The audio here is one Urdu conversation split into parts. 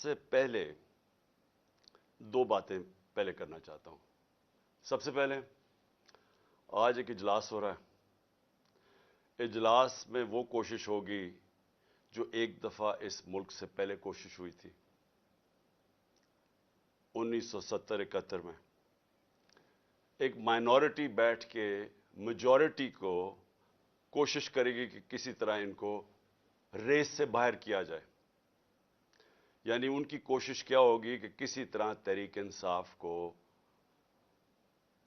سے پہلے دو باتیں پہلے کرنا چاہتا ہوں. سب سے پہلے آج ایک اجلاس ہو رہا ہے. اجلاس میں وہ کوشش ہوگی جو ایک دفعہ اس ملک سے پہلے کوشش ہوئی تھی 1970-71 میں. ایک مائنورٹی بیٹھ کے میجورٹی کو کوشش کرے گی کہ کسی طرح ان کو ریس سے باہر کیا جائے. یعنی ان کی کوشش کیا ہوگی کہ کسی طرح تحریک انصاف کو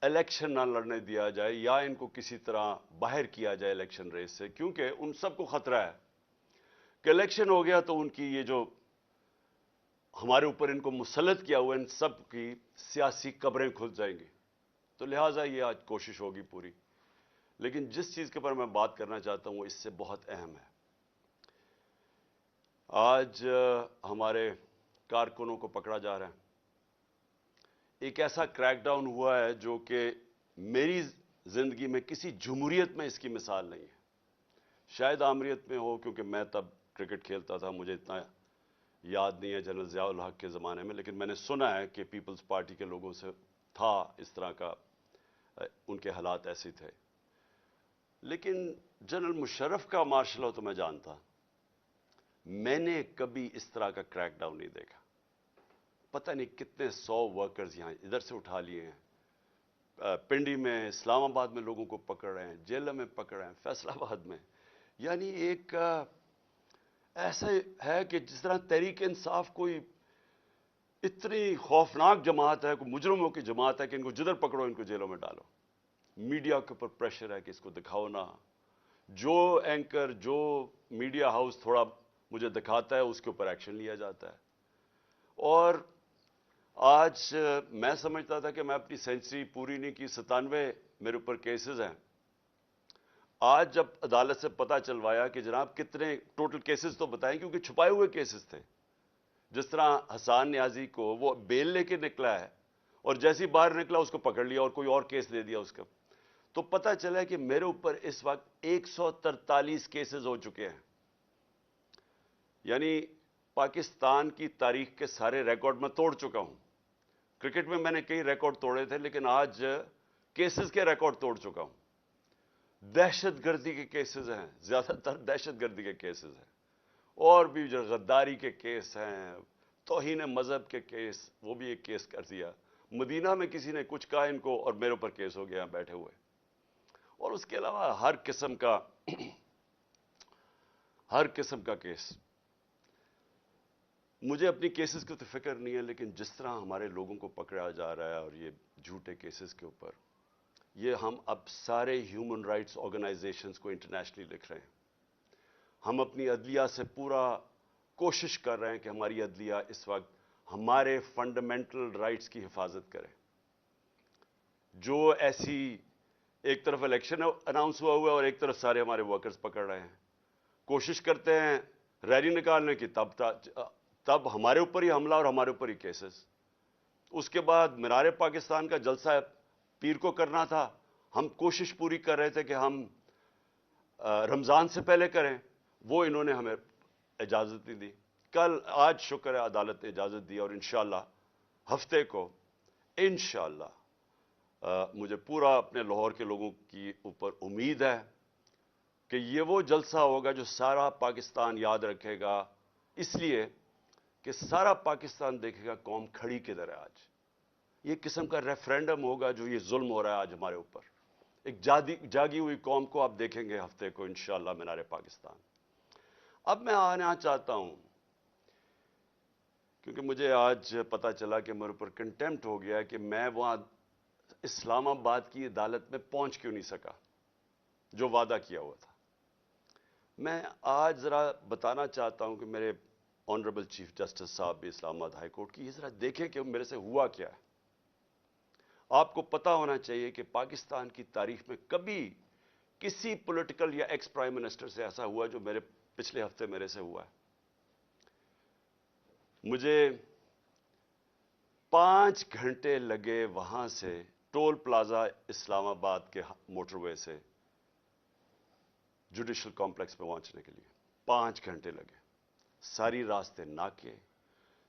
الیکشن نہ لڑنے دیا جائے یا ان کو کسی طرح باہر کیا جائے الیکشن ریس سے، کیونکہ ان سب کو خطرہ ہے کہ الیکشن ہو گیا تو ان کی یہ جو ہمارے اوپر ان کو مسلط کیا ہوا ان سب کی سیاسی قبریں کھل جائیں گی. تو لہٰذا یہ آج کوشش ہوگی پوری. لیکن جس چیز کے پر میں بات کرنا چاہتا ہوں وہ اس سے بہت اہم ہے. آج ہمارے کارکنوں کو پکڑا جا رہا ہے. ایک ایسا کریک ڈاؤن ہوا ہے جو کہ میری زندگی میں کسی جمہوریت میں اس کی مثال نہیں ہے. شاید آمریت میں ہو، کیونکہ میں تب کرکٹ کھیلتا تھا، مجھے اتنا یاد نہیں ہے جنرل ضیاء الحق کے زمانے میں، لیکن میں نے سنا ہے کہ پیپلز پارٹی کے لوگوں سے تھا اس طرح کا، ان کے حالات ایسے تھے. لیکن جنرل مشرف کا مارشل لا تو میں جانتا، میں نے کبھی اس طرح کا کریک ڈاؤن نہیں دیکھا. پتہ نہیں کتنے 100 ورکرز یہاں ادھر سے اٹھا لیے ہیں، پنڈی میں، اسلام آباد میں لوگوں کو پکڑ رہے ہیں، جیلوں میں پکڑ رہے ہیں، فیصل آباد میں. یعنی ایک ایسا ہے کہ جس طرح تحریک انصاف کوئی اتنی خوفناک جماعت ہے، کوئی مجرموں کی جماعت ہے کہ ان کو جدھر پکڑو ان کو جیلوں میں ڈالو. میڈیا کے اوپر پریشر ہے کہ اس کو دکھاؤ نہ. جو اینکر، جو میڈیا ہاؤس تھوڑا مجھے دکھاتا ہے اس کے اوپر ایکشن لیا جاتا ہے. اور آج میں سمجھتا تھا کہ میں اپنی سینچری پوری نہیں کی، 97 میرے اوپر کیسز ہیں. آج جب عدالت سے پتہ چلوایا کہ جناب کتنے ٹوٹل کیسز تو بتائیں، کیونکہ چھپائے ہوئے کیسز تھے. جس طرح حسان نیازی کو وہ بیل لے کے نکلا ہے اور جیسی باہر نکلا اس کو پکڑ لیا اور کوئی اور کیس دے دیا اس کا. تو پتہ چلا کہ میرے اوپر اس وقت 143 کیسز ہو چکے ہیں. یعنی پاکستان کی تاریخ کے سارے ریکارڈ میں توڑ چکا ہوں. کرکٹ میں نے کئی ریکارڈ توڑے تھے، لیکن آج کیسز کے ریکارڈ توڑ چکا ہوں. دہشت گردی کے کیسز ہیں، زیادہ تر دہشت گردی کے کیسز ہیں، اور بھی جو غداری کے کیس ہیں، توہین مذہب کے کیس، وہ بھی ایک کیس کر دیا. مدینہ میں کسی نے کچھ کہا ان کو اور میرے اوپر کیس ہو گیا بیٹھے ہوئے. اور اس کے علاوہ ہر قسم کا کیس. مجھے اپنی کیسز کی تو فکر نہیں ہے، لیکن جس طرح ہمارے لوگوں کو پکڑا جا رہا ہے اور یہ جھوٹے کیسز کے اوپر، یہ ہم اب سارے ہیومن رائٹس آرگنائزیشنز کو انٹرنیشنلی لکھ رہے ہیں. ہم اپنی عدلیہ سے پورا کوشش کر رہے ہیں کہ ہماری عدلیہ اس وقت ہمارے فنڈامنٹل رائٹس کی حفاظت کرے. جو ایسی ایک طرف الیکشن اناؤنس ہوا ہے اور ایک طرف سارے ہمارے ورکرز پکڑ رہے ہیں، کوشش کرتے ہیں ریلی نکالنے کی، تب ہمارے اوپر ہی حملہ اور ہمارے اوپر ہی کیسز. اس کے بعد مینار پاکستان کا جلسہ پیر کو کرنا تھا، ہم کوشش پوری کر رہے تھے کہ ہم رمضان سے پہلے کریں، وہ انہوں نے ہمیں اجازت نہیں دی. آج شکر ہے عدالت نے اجازت دی، اور انشاءاللہ ہفتے کو انشاءاللہ مجھے پورا اپنے لاہور کے لوگوں کی اوپر امید ہے کہ یہ وہ جلسہ ہوگا جو سارا پاکستان یاد رکھے گا، اس لیے کہ سارا پاکستان دیکھے گا قوم کھڑی کدھر ہے. آج یہ قسم کا ریفرینڈم ہوگا جو یہ ظلم ہو رہا ہے آج ہمارے اوپر. ایک جاگی ہوئی قوم کو آپ دیکھیں گے ہفتے کو انشاءاللہ مینار پاکستان. اب میں آنا چاہتا ہوں، کیونکہ مجھے آج پتا چلا کہ میرے اوپر کنٹیمپٹ ہو گیا کہ میں وہاں اسلام آباد کی عدالت میں پہنچ کیوں نہیں سکا جو وعدہ کیا ہوا تھا. میں آج ذرا بتانا چاہتا ہوں کہ میرے آنریبل چیف جسٹس صاحب بھی اسلام آباد ہائی کورٹ کی، یہ ذرا دیکھیں کہ میرے سے ہوا کیا ہے. آپ کو پتا ہونا چاہیے کہ پاکستان کی تاریخ میں کبھی کسی پولیٹیکل یا ایکس پرائم منسٹر سے ایسا ہوا جو پچھلے ہفتے میرے سے ہوا ہے. مجھے 5 گھنٹے لگے وہاں سے ٹول پلازا اسلام آباد کے موٹر وے سے جوڈیشل کمپلیکس پہ پہنچنے کے لیے. 5 گھنٹے لگے. ساری راستے ناکے،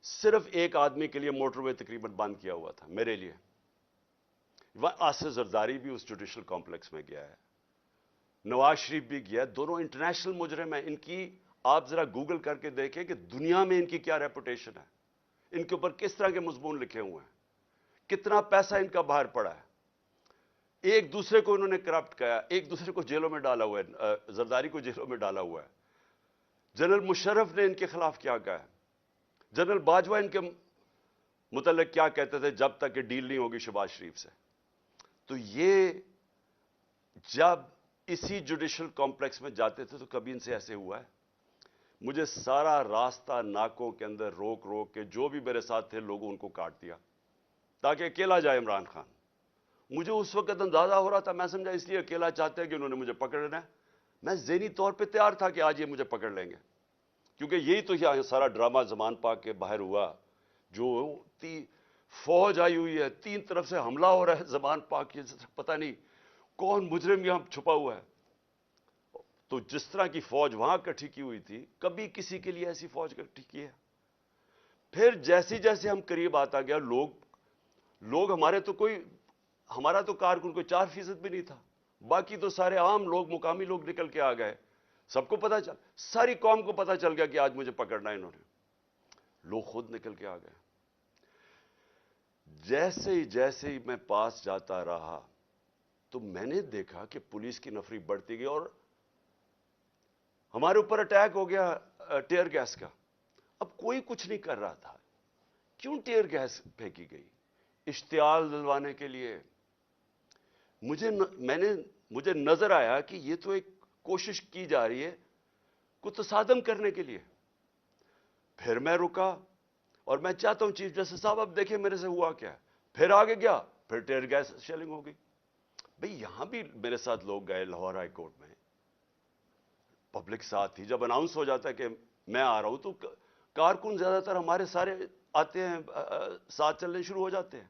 صرف ایک آدمی کے لیے موٹر وے تقریباً بند کیا ہوا تھا، میرے لیے. آصف زرداری بھی اس جوڈیشل کمپلیکس میں گیا ہے، نواز شریف بھی گیا ہے. دونوں انٹرنیشنل مجرم ہیں. ان کی آپ ذرا گوگل کر کے دیکھیں کہ دنیا میں ان کی کیا ریپوٹیشن ہے، ان کے اوپر کس طرح کے مضمون لکھے ہوئے ہیں، کتنا پیسہ ان کا باہر پڑا ہے. ایک دوسرے کو انہوں نے کرپٹ کیا، ایک دوسرے کو جیلوں میں ڈالا ہوا ہے. زرداری کو جیلوں میں ڈالا ہوا ہے. جنرل مشرف نے ان کے خلاف کیا کہا ہے، جنرل باجوہ ان کے متعلق کیا کہتے تھے جب تک کہ ڈیل نہیں ہوگی شہباز شریف سے. تو یہ جب اسی جوڈیشل کمپلیکس میں جاتے تھے تو کبھی ان سے ایسے ہوا ہے؟ مجھے سارا راستہ ناکوں کے اندر روک روک کے جو بھی میرے ساتھ تھے لوگوں ان کو کاٹ دیا تاکہ اکیلا جائے عمران خان. مجھے اس وقت اندازہ ہو رہا تھا، میں سمجھا اس لیے اکیلا چاہتے ہیں کہ انہوں نے مجھے پکڑنا ہے. میں ذہنی طور پہ تیار تھا کہ آج یہ مجھے پکڑ لیں گے، کیونکہ یہی تو یہاں سارا ڈرامہ زمان پاک کے باہر ہوا. جو فوج آئی ہوئی ہے، تین طرف سے حملہ ہو رہا ہے زمان پاک کی، پتہ نہیں کون مجرم یہاں چھپا ہوا ہے. تو جس طرح کی فوج وہاں اکٹھی کی ہوئی تھی، کبھی کسی کے لیے ایسی فوج اکٹھی کی ہے؟ پھر جیسے جیسے ہم قریب آتا گیا، لوگ ہمارا تو کارکن کوئی 4% بھی نہیں تھا، باقی تو سارے عام لوگ، مقامی لوگ نکل کے آ گئے. سب کو پتا چل، ساری قوم کو پتا چل گیا کہ آج مجھے پکڑنا ہے انہوں نے. لوگ خود نکل کے آ گئے. جیسے ہی میں پاس جاتا رہا تو میں نے دیکھا کہ پولیس کی نفری بڑھتی گئی اور ہمارے اوپر اٹیک ہو گیا ٹیئر گیس کا. اب کوئی کچھ نہیں کر رہا تھا. کیوں ٹیئر گیس پھینکی گئی؟ اشتعال دلوانے کے لیے. مجھے نظر آیا کہ یہ تو ایک کوشش کی جا رہی ہے کو تصادم کرنے کے لیے. پھر میں رکا اور میں چاہتا ہوں چیف جسٹس صاحب اب دیکھیں میرے سے ہوا کیا ہے. پھر آگے گیا، پھر ٹیئر گیس شیلنگ ہو گئی. بھئی یہاں بھی میرے ساتھ لوگ گئے لاہور ہائی کورٹ میں، پبلک ساتھ تھی. جب اناؤنس ہو جاتا ہے کہ میں آ رہا ہوں تو کارکن زیادہ تر ہمارے سارے آتے ہیں، ساتھ چلنے شروع ہو جاتے ہیں.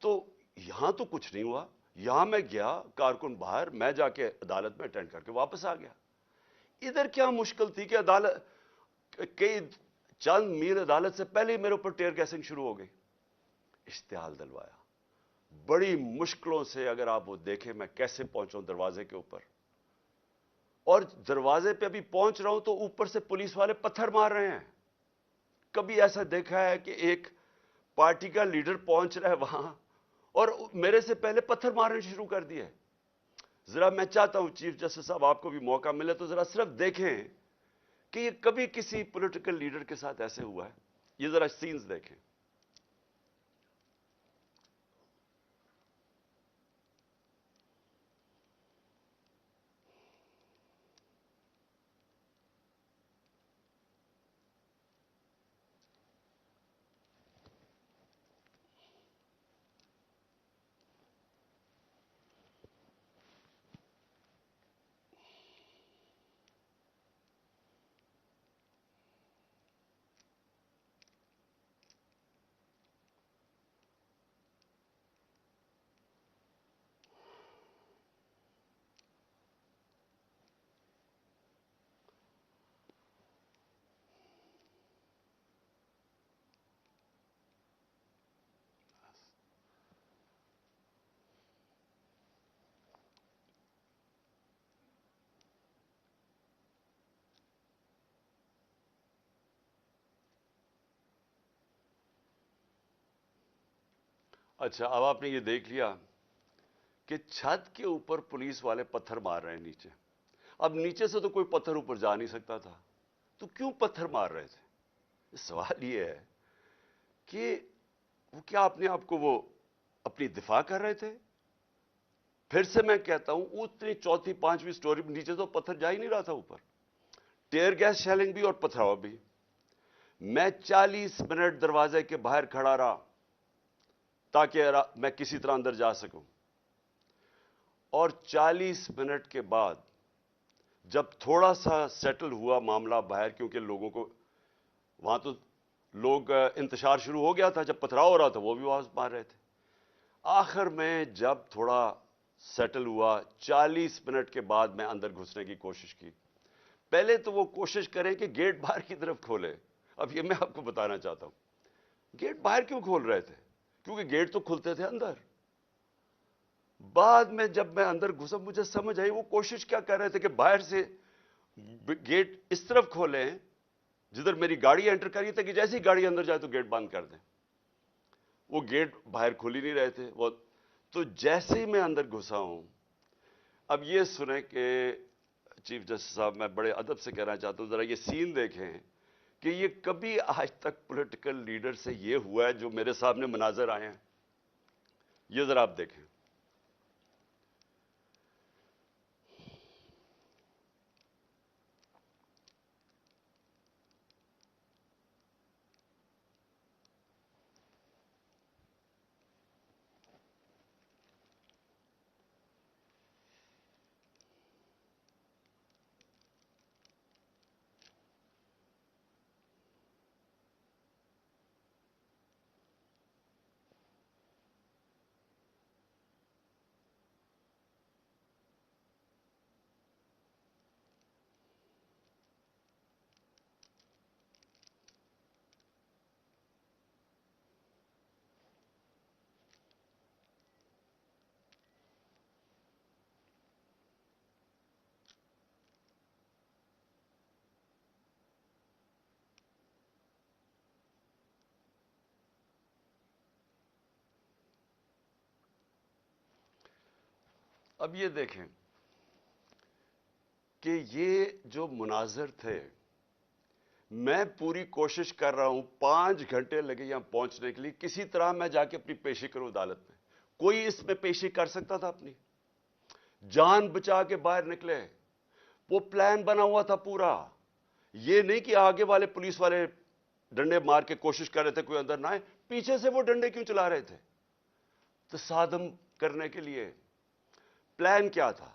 تو یہاں تو کچھ نہیں ہوا. یہاں میں گیا، کارکن باہر، میں جا کے عدالت میں اٹینڈ کر کے واپس آ گیا. ادھر کیا مشکل تھی کہ عدالت کئی چند میل عدالت سے پہلے ہی میرے اوپر ٹیئر گیسنگ شروع ہو گئی. اشتعال دلوایا بڑی مشکلوں سے. اگر آپ وہ دیکھیں میں کیسے پہنچا دروازے کے اوپر، اور دروازے پہ ابھی پہنچ رہا ہوں تو اوپر سے پولیس والے پتھر مار رہے ہیں. کبھی ایسا دیکھا ہے کہ ایک پارٹی کا لیڈر پہنچ رہا ہے وہاں اور میرے سے پہلے پتھر مارنے شروع کر دیے؟ ذرا میں چاہتا ہوں چیف جسٹس صاحب آپ کو بھی موقع ملے تو ذرا صرف دیکھیں کہ یہ کبھی کسی پولیٹیکل لیڈر کے ساتھ ایسے ہوا ہے. یہ ذرا سینز دیکھیں. اچھا، اب آپ نے یہ دیکھ لیا کہ چھت کے اوپر پولیس والے پتھر مار رہے ہیں نیچے. اب نیچے سے تو کوئی پتھر اوپر جا نہیں سکتا تھا، تو کیوں پتھر مار رہے تھے؟ سوال یہ ہے کہ وہ کیا اپنے آپ کو وہ اپنی دفاع کر رہے تھے؟ پھر سے میں کہتا ہوں اتنی چوتھی پانچویں سٹوری نیچے تو پتھر جا ہی نہیں رہا تھا اوپر. ٹیئر گیس شیلنگ بھی اور پتھراؤ بھی. میں 40 منٹ دروازے کے باہر کھڑا رہا تاکہ میں کسی طرح اندر جا سکوں. اور 40 منٹ کے بعد جب تھوڑا سا سیٹل ہوا معاملہ باہر، کیونکہ لوگوں کو وہاں تو لوگ انتشار شروع ہو گیا تھا، جب پتھراؤ ہو رہا تھا وہ بھی آواز مار رہے تھے. آخر میں جب تھوڑا سیٹل ہوا 40 منٹ کے بعد میں اندر گھسنے کی کوشش کی. پہلے تو وہ کوشش کریں کہ گیٹ باہر کی طرف کھولے. اب یہ میں آپ کو بتانا چاہتا ہوں، گیٹ باہر کیوں کھول رہے تھے؟ کیونکہ گیٹ تو کھلتے تھے اندر. بعد میں جب میں اندر گھسا مجھے سمجھ آئی وہ کوشش کیا کر رہے تھے کہ باہر سے گیٹ اس طرف کھولیں جدھر میری گاڑی انٹر کری تھی، کہ جیسے ہی گاڑی اندر جائے تو گیٹ بند کر دیں. وہ گیٹ باہر کھول ہی نہیں رہے تھے وہ. تو جیسے ہی میں اندر گھسا ہوں، اب یہ سنیں کہ چیف جسٹس صاحب، میں بڑے ادب سے کہنا چاہتا ہوں ذرا یہ سین دیکھیں کہ یہ کبھی آج تک پولیٹیکل لیڈر سے یہ ہوا ہے جو میرے سامنے مناظر آئے ہیں. یہ ذرا آپ دیکھیں. اب یہ دیکھیں کہ یہ جو مناظر تھے، میں پوری کوشش کر رہا ہوں، 5 گھنٹے لگے یہاں پہنچنے کے لیے، کسی طرح میں جا کے اپنی پیشی کروں عدالت میں. کوئی اس میں پیشی کر سکتا تھا اپنی؟ جان بچا کے باہر نکلے. وہ پلان بنا ہوا تھا پورا. یہ نہیں کہ آگے والے پولیس والے ڈنڈے مار کے کوشش کر رہے تھے کوئی اندر نہ آئے، پیچھے سے وہ ڈنڈے کیوں چلا رہے تھے؟ تصادم کرنے کے لیے. پلان کیا تھا؟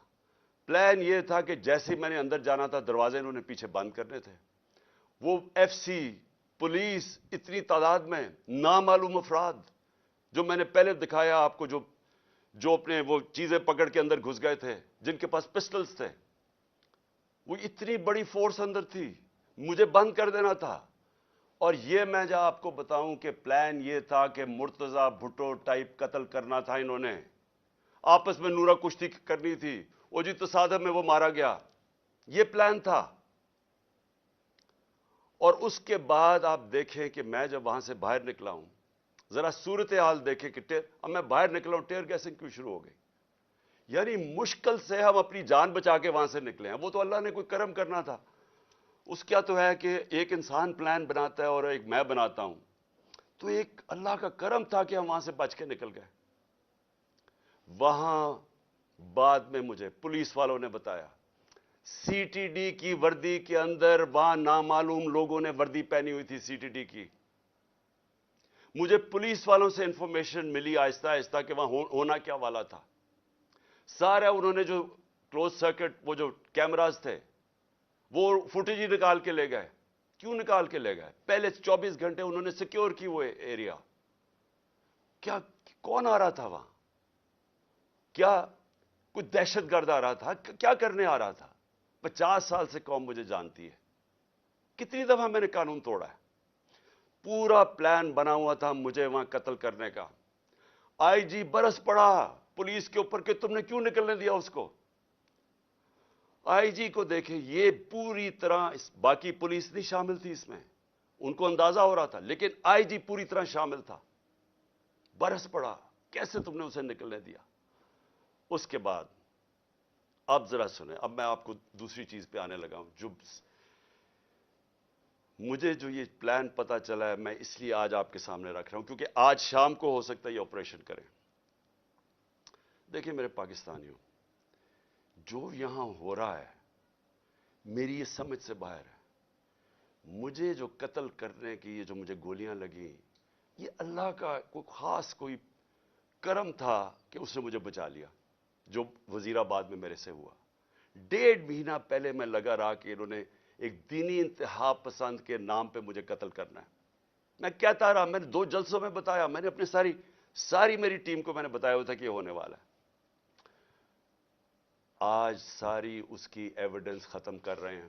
پلان یہ تھا کہ جیسے میں نے اندر جانا تھا دروازے انہوں نے پیچھے بند کرنے تھے. وہ ایف سی، پولیس، اتنی تعداد میں نامعلوم افراد جو میں نے پہلے دکھایا آپ کو، جو اپنے وہ چیزیں پکڑ کے اندر گھس گئے تھے، جن کے پاس پسٹلز تھے، وہ اتنی بڑی فورس اندر تھی، مجھے بند کر دینا تھا. اور یہ میں جب آپ کو بتاؤں کہ پلان یہ تھا کہ مرتضی بھٹو ٹائپ قتل کرنا تھا انہوں نے، آپس میں نورا کشتی کرنی تھی، وہ جی تصادم میں وہ مارا گیا. یہ پلان تھا. اور اس کے بعد آپ دیکھیں کہ میں جب وہاں سے باہر نکلا ہوں، ذرا صورتحال دیکھیں کہ اب میں باہر نکلا ہوں، ٹیئر گیسنگ کیوں شروع ہو گئی. یعنی مشکل سے ہم اپنی جان بچا کے وہاں سے نکلے ہیں. وہ تو اللہ نے کوئی کرم کرنا تھا. اس کیا تو ہے کہ ایک انسان پلان بناتا ہے اور ایک میں بناتا ہوں، تو ایک اللہ کا کرم تھا کہ ہم وہاں سے بچ کے نکل گئے. وہاں بعد میں مجھے پولیس والوں نے بتایا، سی ٹی ڈی کی وردی کے اندر وہاں نامعلوم لوگوں نے وردی پہنی ہوئی تھی سی ٹی ڈی کی. مجھے پولیس والوں سے انفارمیشن ملی آہستہ آہستہ کہ وہاں ہونا کیا والا تھا. سارا انہوں نے جو کلوز سرکٹ وہ جو کیمراز تھے وہ فوٹیج ہی نکال کے لے گئے. کیوں نکال کے لے گئے؟ پہلے 24 گھنٹے انہوں نے سیکیور کی وہ ایریا. کیا کون آ رہا تھا وہاں؟ کیا کوئی دہشت گرد آ رہا تھا؟ کیا کرنے آ رہا تھا؟ 50 سال سے قوم مجھے جانتی ہے. کتنی دفعہ میں نے قانون توڑا ہے. پورا پلان بنا ہوا تھا مجھے وہاں قتل کرنے کا. آئی جی برس پڑا پولیس کے اوپر کہ تم نے کیوں نکلنے دیا اس کو. آئی جی کو دیکھیں، یہ پوری طرح باقی پولیس نہیں شامل تھی اس میں، ان کو اندازہ ہو رہا تھا، لیکن آئی جی پوری طرح شامل تھا. برس پڑا کیسے تم نے اسے نکلنے دیا. اس کے بعد اب ذرا سنیں، اب میں آپ کو دوسری چیز پہ آنے لگا ہوں. جو مجھے یہ پلان پتا چلا ہے، میں اس لیے آج آپ کے سامنے رکھ رہا ہوں کیونکہ آج شام کو ہو سکتا ہے یہ آپریشن کریں. دیکھیں میرے پاکستانیوں، جو یہاں ہو رہا ہے میری یہ سمجھ سے باہر ہے. مجھے جو قتل کرنے کی یہ جو مجھے گولیاں لگیں، یہ اللہ کا کوئی خاص کوئی کرم تھا کہ اس نے مجھے بچا لیا. جو وزیر آباد میں میرے سے ہوا، 1.5 مہینہ پہلے میں لگا رہا کہ انہوں نے ایک دینی انتہا پسند کے نام پہ مجھے قتل کرنا ہے. میں کہتا رہا، میں نے 2 جلسوں میں بتایا، میں نے اپنی ساری میری ٹیم کو میں نے بتایا ہوا تھا کہ یہ ہونے والا ہے. آج ساری اس کی ایویڈنس ختم کر رہے ہیں.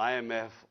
IMF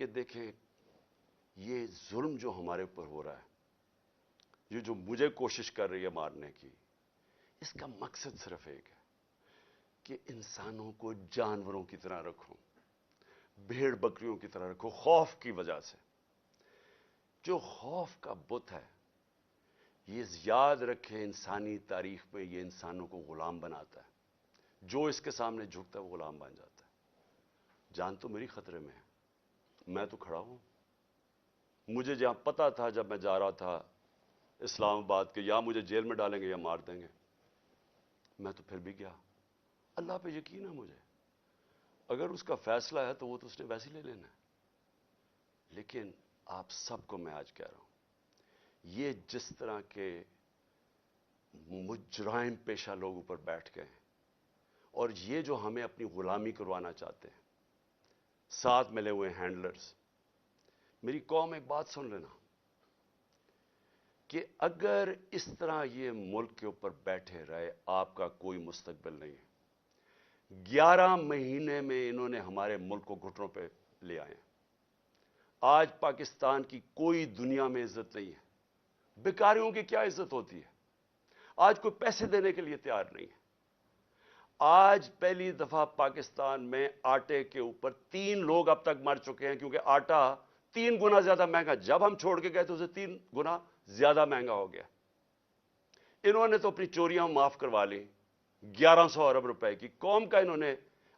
کہ دیکھیں یہ ظلم جو ہمارے اوپر ہو رہا ہے، یہ جو مجھے کوشش کر رہی ہے مارنے کی، اس کا مقصد صرف ایک ہے کہ انسانوں کو جانوروں کی طرح رکھو، بھیڑ بکریوں کی طرح رکھو، خوف کی وجہ سے۔ جو خوف کا بت ہے، یہ یاد رکھے انسانی تاریخ میں یہ انسانوں کو غلام بناتا ہے۔ جو اس کے سامنے جھکتا ہے وہ غلام بن جاتا ہے۔ جان تو میری خطرے میں ہے، میں تو کھڑا ہوں۔ مجھے جہاں پتا تھا جب میں جا رہا تھا اسلام آباد کے، یا مجھے جیل میں ڈالیں گے یا مار دیں گے، میں تو پھر بھی گیا۔ اللہ پہ یقین ہے مجھے، اگر اس کا فیصلہ ہے تو وہ تو اس نے ویسے ہی لے لینا ہے۔ لیکن آپ سب کو میں آج کہہ رہا ہوں، یہ جس طرح کے مجرم پیشہ لوگ اوپر بیٹھ گئے ہیں، اور یہ جو ہمیں اپنی غلامی کروانا چاہتے ہیں، ساتھ ملے ہوئے ہینڈلرز، میری قوم ایک بات سن لینا کہ اگر اس طرح یہ ملک کے اوپر بیٹھے رہے، آپ کا کوئی مستقبل نہیں ہے۔ 11 مہینے میں انہوں نے ہمارے ملک کو گھٹنوں پہ لے آئے ہیں۔ آج پاکستان کی کوئی دنیا میں عزت نہیں ہے۔ بیکاریوں کی کیا عزت ہوتی ہے؟ آج کوئی پیسے دینے کے لیے تیار نہیں ہے۔ آج پہلی دفعہ پاکستان میں آٹے کے اوپر 3 لوگ اب تک مر چکے ہیں، کیونکہ آٹا 3 گنا زیادہ مہنگا، جب ہم چھوڑ کے گئے تو اسے 3 گنا زیادہ مہنگا ہو گیا۔ انہوں نے تو اپنی چوریاں معاف کروا لی، 1100 ارب روپے کی قوم کا انہوں نے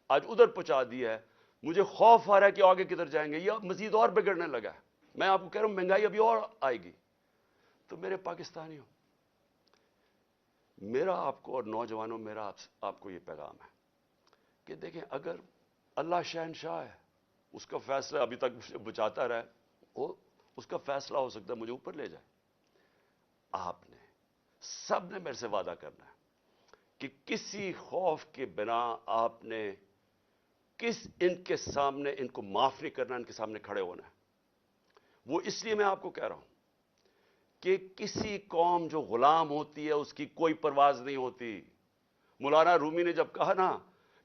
آج ادھر پہنچا دیا ہے۔ مجھے خوف آ رہا ہے کہ آگے کدھر جائیں گے، یہ مزید اور بگڑنے لگا ہے۔ میں آپ کو کہہ رہا ہوں مہنگائی ابھی اور آئے گی۔ تو میرے پاکستانیوں، میرا آپ کو اور نوجوانوں، میرا آپ کو یہ پیغام ہے کہ دیکھیں، اگر اللہ شہنشاہ ہے، اس کا فیصلہ ابھی تک مجھے بچاتا رہا ہے، اس کا فیصلہ ہو سکتا ہے مجھے اوپر لے جائے۔ آپ نے سب نے میرے سے وعدہ کرنا ہے کہ کسی خوف کے بنا آپ نے ان کے سامنے، ان کو معاف نہیں کرنا، ان کے سامنے کھڑے ہونا ہے۔ وہ اس لیے میں آپ کو کہہ رہا ہوں کہ کسی قوم جو غلام ہوتی ہے اس کی کوئی پرواز نہیں ہوتی۔ مولانا رومی نے جب کہا نا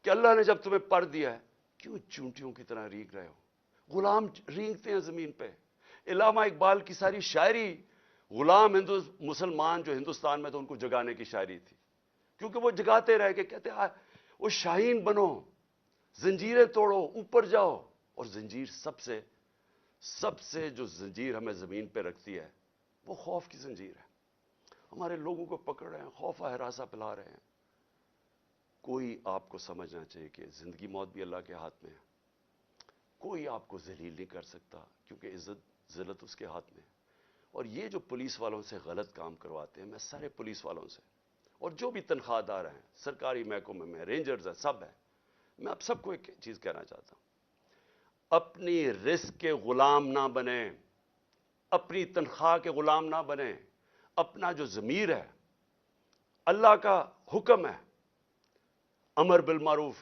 کہ اللہ نے جب تمہیں پر دیا ہے، کیوں چونٹیوں کی طرح رینگ رہے ہو؟ غلام رینگتے ہیں زمین پہ۔ علامہ اقبال کی ساری شاعری غلام مسلمان جو ہندوستان میں تو ان کو جگانے کی شاعری تھی، کیونکہ وہ جگاتے رہ کے کہتے وہ شاہین بنو، زنجیریں توڑو، اوپر جاؤ۔ اور زنجیر سب سے جو زنجیر ہمیں زمین پہ رکھتی ہے وہ خوف کی زنجیر ہے۔ ہمارے لوگوں کو پکڑ رہے ہیں، خوف ہراساں پلا رہے ہیں۔ کوئی آپ کو سمجھنا چاہیے کہ زندگی موت بھی اللہ کے ہاتھ میں ہے۔ کوئی آپ کو ذلیل نہیں کر سکتا، کیونکہ عزت ذلت اس کے ہاتھ میں ہے۔ اور یہ جو پولیس والوں سے غلط کام کرواتے ہیں، میں سارے پولیس والوں سے، اور جو بھی تنخواہ دار ہیں، سرکاری محکمے میں رینجرز ہیں، سب ہیں، میں آپ سب کو ایک چیز کہنا چاہتا ہوں، اپنی رزق کے غلام نہ بنیں، اپنی تنخواہ کے غلام نہ بنیں۔ اپنا جو ضمیر ہے، اللہ کا حکم ہے امر بالمعروف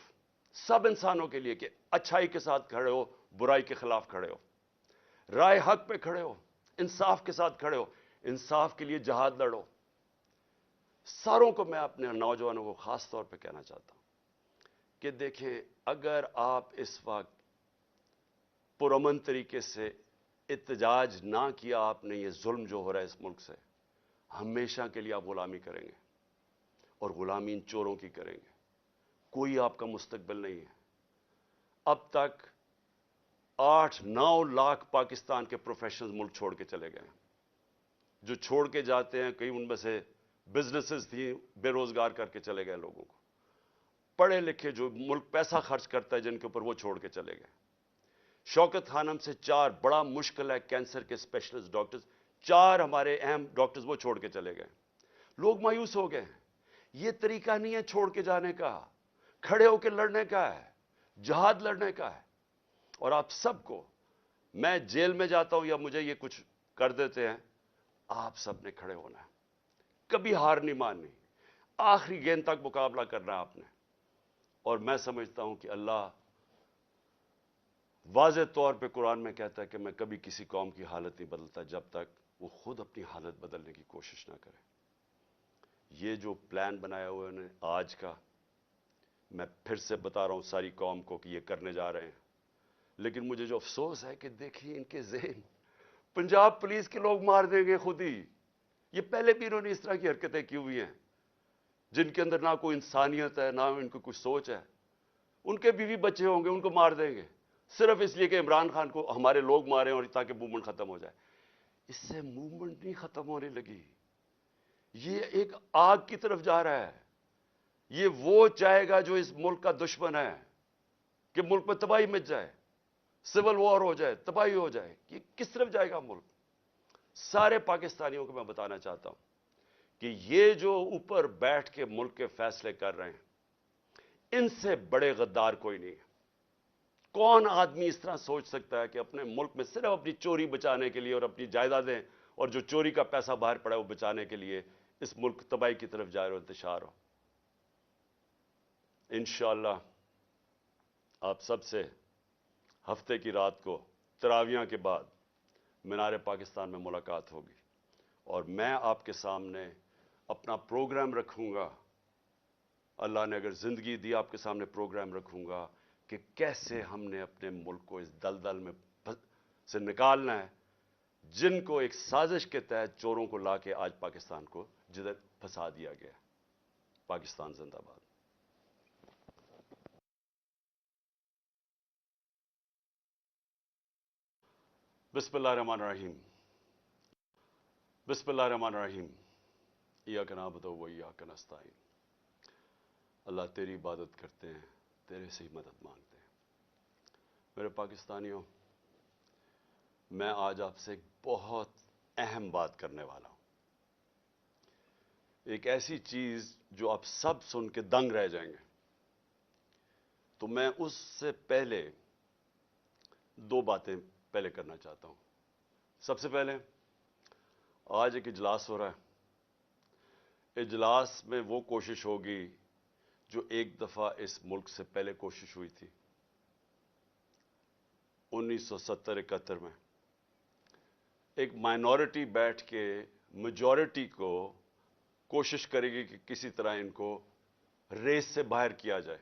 سب انسانوں کے لیے کہ اچھائی کے ساتھ کھڑے ہو، برائی کے خلاف کھڑے ہو، رائے حق پہ کھڑے ہو، انصاف کے ساتھ کھڑے ہو، انصاف کے لیے جہاد لڑو۔ ساروں کو میں اپنے نوجوانوں کو خاص طور پہ کہنا چاہتا ہوں کہ دیکھیں، اگر آپ اس وقت پرامن طریقے سے احتجاج نہ کیا آپ نے، یہ ظلم جو ہو رہا ہے اس ملک سے، ہمیشہ کے لیے آپ غلامی کریں گے، اور غلامی ان چوروں کی کریں گے۔ کوئی آپ کا مستقبل نہیں ہے۔ اب تک 8-9 لاکھ پاکستان کے پروفیشنلز ملک چھوڑ کے چلے گئے ہیں۔ جو چھوڑ کے جاتے ہیں، کئی ان میں سے بزنسز تھیں، بے روزگار کر کے چلے گئے لوگوں کو۔ پڑھے لکھے جو ملک پیسہ خرچ کرتا ہے جن کے اوپر، وہ چھوڑ کے چلے گئے۔ شوکت خانم سے 4 بڑا مشکل ہے کینسر کے اسپیشلسٹ ڈاکٹرز، 4 ہمارے اہم ڈاکٹرز وہ چھوڑ کے چلے گئے۔ لوگ مایوس ہو گئے ہیں۔ یہ طریقہ نہیں ہے چھوڑ کے جانے کا، کھڑے ہو کے لڑنے کا ہے، جہاد لڑنے کا ہے۔ اور آپ سب کو، میں جیل میں جاتا ہوں یا مجھے یہ کچھ کر دیتے ہیں، آپ سب نے کھڑے ہونا ہے، کبھی ہار نہیں ماننی، آخری گیند تک مقابلہ کرنا ہے آپ نے۔ اور میں سمجھتا ہوں کہ اللہ واضح طور پہ قرآن میں کہتا ہے کہ میں کبھی کسی قوم کی حالت نہیں بدلتا جب تک وہ خود اپنی حالت بدلنے کی کوشش نہ کرے۔ یہ جو پلان بنایا ہوا ہے آج کا، میں پھر سے بتا رہا ہوں ساری قوم کو کہ یہ کرنے جا رہے ہیں۔ لیکن مجھے جو افسوس ہے کہ دیکھیے ان کے ذہن، پنجاب پولیس کے لوگ مار دیں گے خود ہی. یہ پہلے بھی انہوں نے اس طرح کی حرکتیں کی ہوئی ہیں جن کے اندر نہ کوئی انسانیت ہے، نہ ان کو کچھ سوچ ہے. ان کے بیوی بچے ہوں گے، ان کو مار دیں گے صرف اس لیے کہ عمران خان کو ہمارے لوگ ماریں اور تاکہ موومنٹ ختم ہو جائے. اس سے موومنٹ نہیں ختم ہونے لگی، یہ ایک آگ کی طرف جا رہا ہے. یہ وہ چاہے گا جو اس ملک کا دشمن ہے کہ ملک میں تباہی مچ جائے، سول وار ہو جائے، تباہی ہو جائے. یہ کس طرف جائے گا ملک؟ سارے پاکستانیوں کو میں بتانا چاہتا ہوں کہ یہ جو اوپر بیٹھ کے ملک کے فیصلے کر رہے ہیں، ان سے بڑے غدار کوئی نہیں ہے. کون آدمی اس طرح سوچ سکتا ہے کہ اپنے ملک میں صرف اپنی چوری بچانے کے لیے اور اپنی جائیدادیں اور جو چوری کا پیسہ باہر پڑا ہے وہ بچانے کے لیے اس ملک تباہی کی طرف جائے اور انتشار ہو؟ انشاءاللہ آپ سب سے ہفتے کی رات کو تراویحاں کے بعد مینار پاکستان میں ملاقات ہوگی، اور میں آپ کے سامنے اپنا پروگرام رکھوں گا. اللہ نے اگر زندگی دی آپ کے سامنے پروگرام رکھوں گا کہ کیسے ہم نے اپنے ملک کو اس دلدل میں سے نکالنا ہے جن کو ایک سازش کے تحت چوروں کو لا کے آج پاکستان کو جدھر پھنسا دیا گیا. پاکستان زندہ باد. بسم اللہ الرحمن الرحیم. بسم اللہ الرحمن الرحیم. ایاک نعبد و ایاک نستعین. اللہ تیری عبادت کرتے ہیں، تیرے سے ہی مدد مانگتے ہیں. میرے پاکستانیوں، میں آج آپ سے ایک بہت اہم بات کرنے والا ہوں. ایک ایسی چیز جو آپ سب سن کے دنگ رہ جائیں گے. تو میں اس سے پہلے دو باتیں پہلے کرنا چاہتا ہوں. سب سے پہلے آج ایک اجلاس ہو رہا ہے. اجلاس میں وہ کوشش ہوگی جو ایک دفعہ اس ملک سے پہلے کوشش ہوئی تھی 1970-71 میں. ایک مائنورٹی بیٹھ کے میجورٹی کو کوشش کرے گی کہ کسی طرح ان کو ریس سے باہر کیا جائے.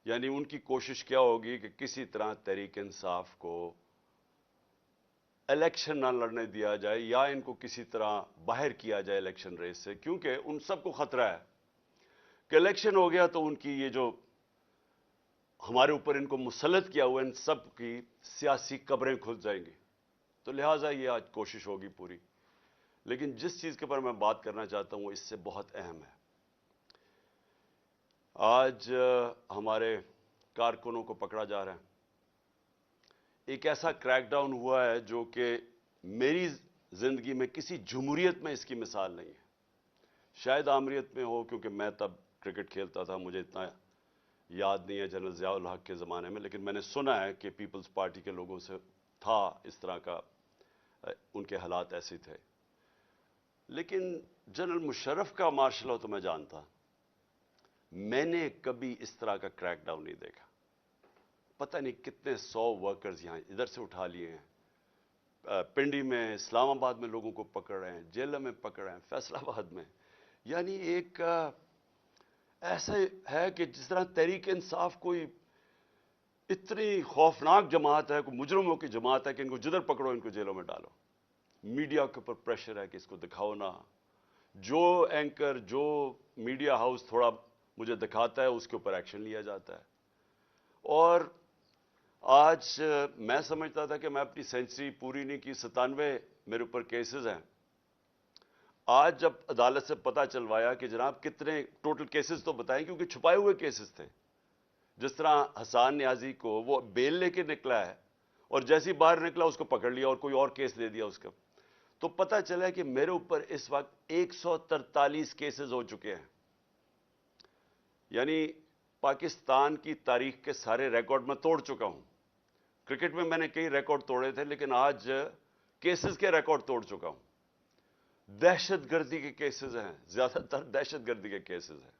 یعنی ان کی کوشش کیا ہوگی کہ کسی طرح تحریک انصاف کو الیکشن نہ لڑنے دیا جائے یا ان کو کسی طرح باہر کیا جائے الیکشن ریس سے، کیونکہ ان سب کو خطرہ ہے کہ الیکشن ہو گیا تو ان کی یہ جو ہمارے اوپر ان کو مسلط کیا ہوا ان سب کی سیاسی قبریں کھل جائیں گی. تو لہٰذا یہ آج کوشش ہوگی پوری. لیکن جس چیز کے پر میں بات کرنا چاہتا ہوں وہ اس سے بہت اہم ہے. آج ہمارے کارکنوں کو پکڑا جا رہا ہے. ایک ایسا کریک ڈاؤن ہوا ہے جو کہ میری زندگی میں کسی جمہوریت میں اس کی مثال نہیں ہے. شاید آمریت میں ہو، کیونکہ میں تب کرکٹ کھیلتا تھا، مجھے اتنا یاد نہیں ہے جنرل ضیاء الحق کے زمانے میں، لیکن میں نے سنا ہے کہ پیپلز پارٹی کے لوگوں سے تھا اس طرح کا، ان کے حالات ایسے تھے. لیکن جنرل مشرف کا مارشل لا تو میں جانتا، میں نے کبھی اس طرح کا کریک ڈاؤن نہیں دیکھا. پتہ نہیں کتنے 100 ورکرز یہاں ادھر سے اٹھا لیے ہیں. پنڈی میں، اسلام آباد میں لوگوں کو پکڑ رہے ہیں، جیلوں میں پکڑ رہے ہیں، فیصل آباد میں. یعنی ایک ایسا ہے کہ جس طرح تحریک انصاف کوئی اتنی خوفناک جماعت ہے، کوئی مجرموں کی جماعت ہے کہ ان کو جدھر پکڑو ان کو جیلوں میں ڈالو. میڈیا کے اوپر پریشر ہے کہ اس کو دکھاؤ نہ. جو اینکر، جو میڈیا ہاؤس تھوڑا مجھے دکھاتا ہے اس کے اوپر ایکشن لیا جاتا ہے. اور آج میں سمجھتا تھا کہ میں اپنی سینچری پوری نہیں کی، 97 میرے اوپر کیسز ہیں. آج جب عدالت سے پتہ چلوایا کہ جناب کتنے ٹوٹل کیسز تو بتائیں، کیونکہ چھپائے ہوئے کیسز تھے. جس طرح حسان نیازی کو وہ بیل لے کے نکلا ہے اور جیسی باہر نکلا اس کو پکڑ لیا اور کوئی اور کیس دے دیا اس کا. تو پتہ چلا کہ میرے اوپر اس وقت 143 کیسز ہو چکے ہیں. یعنی پاکستان کی تاریخ کے سارے ریکارڈ میں توڑ چکا ہوں. کرکٹ میں نے کئی ریکارڈ توڑے تھے، لیکن آج کیسز کے ریکارڈ توڑ چکا ہوں. دہشت گردی کے کیسز ہیں، زیادہ تر دہشت گردی کے کیسز ہیں،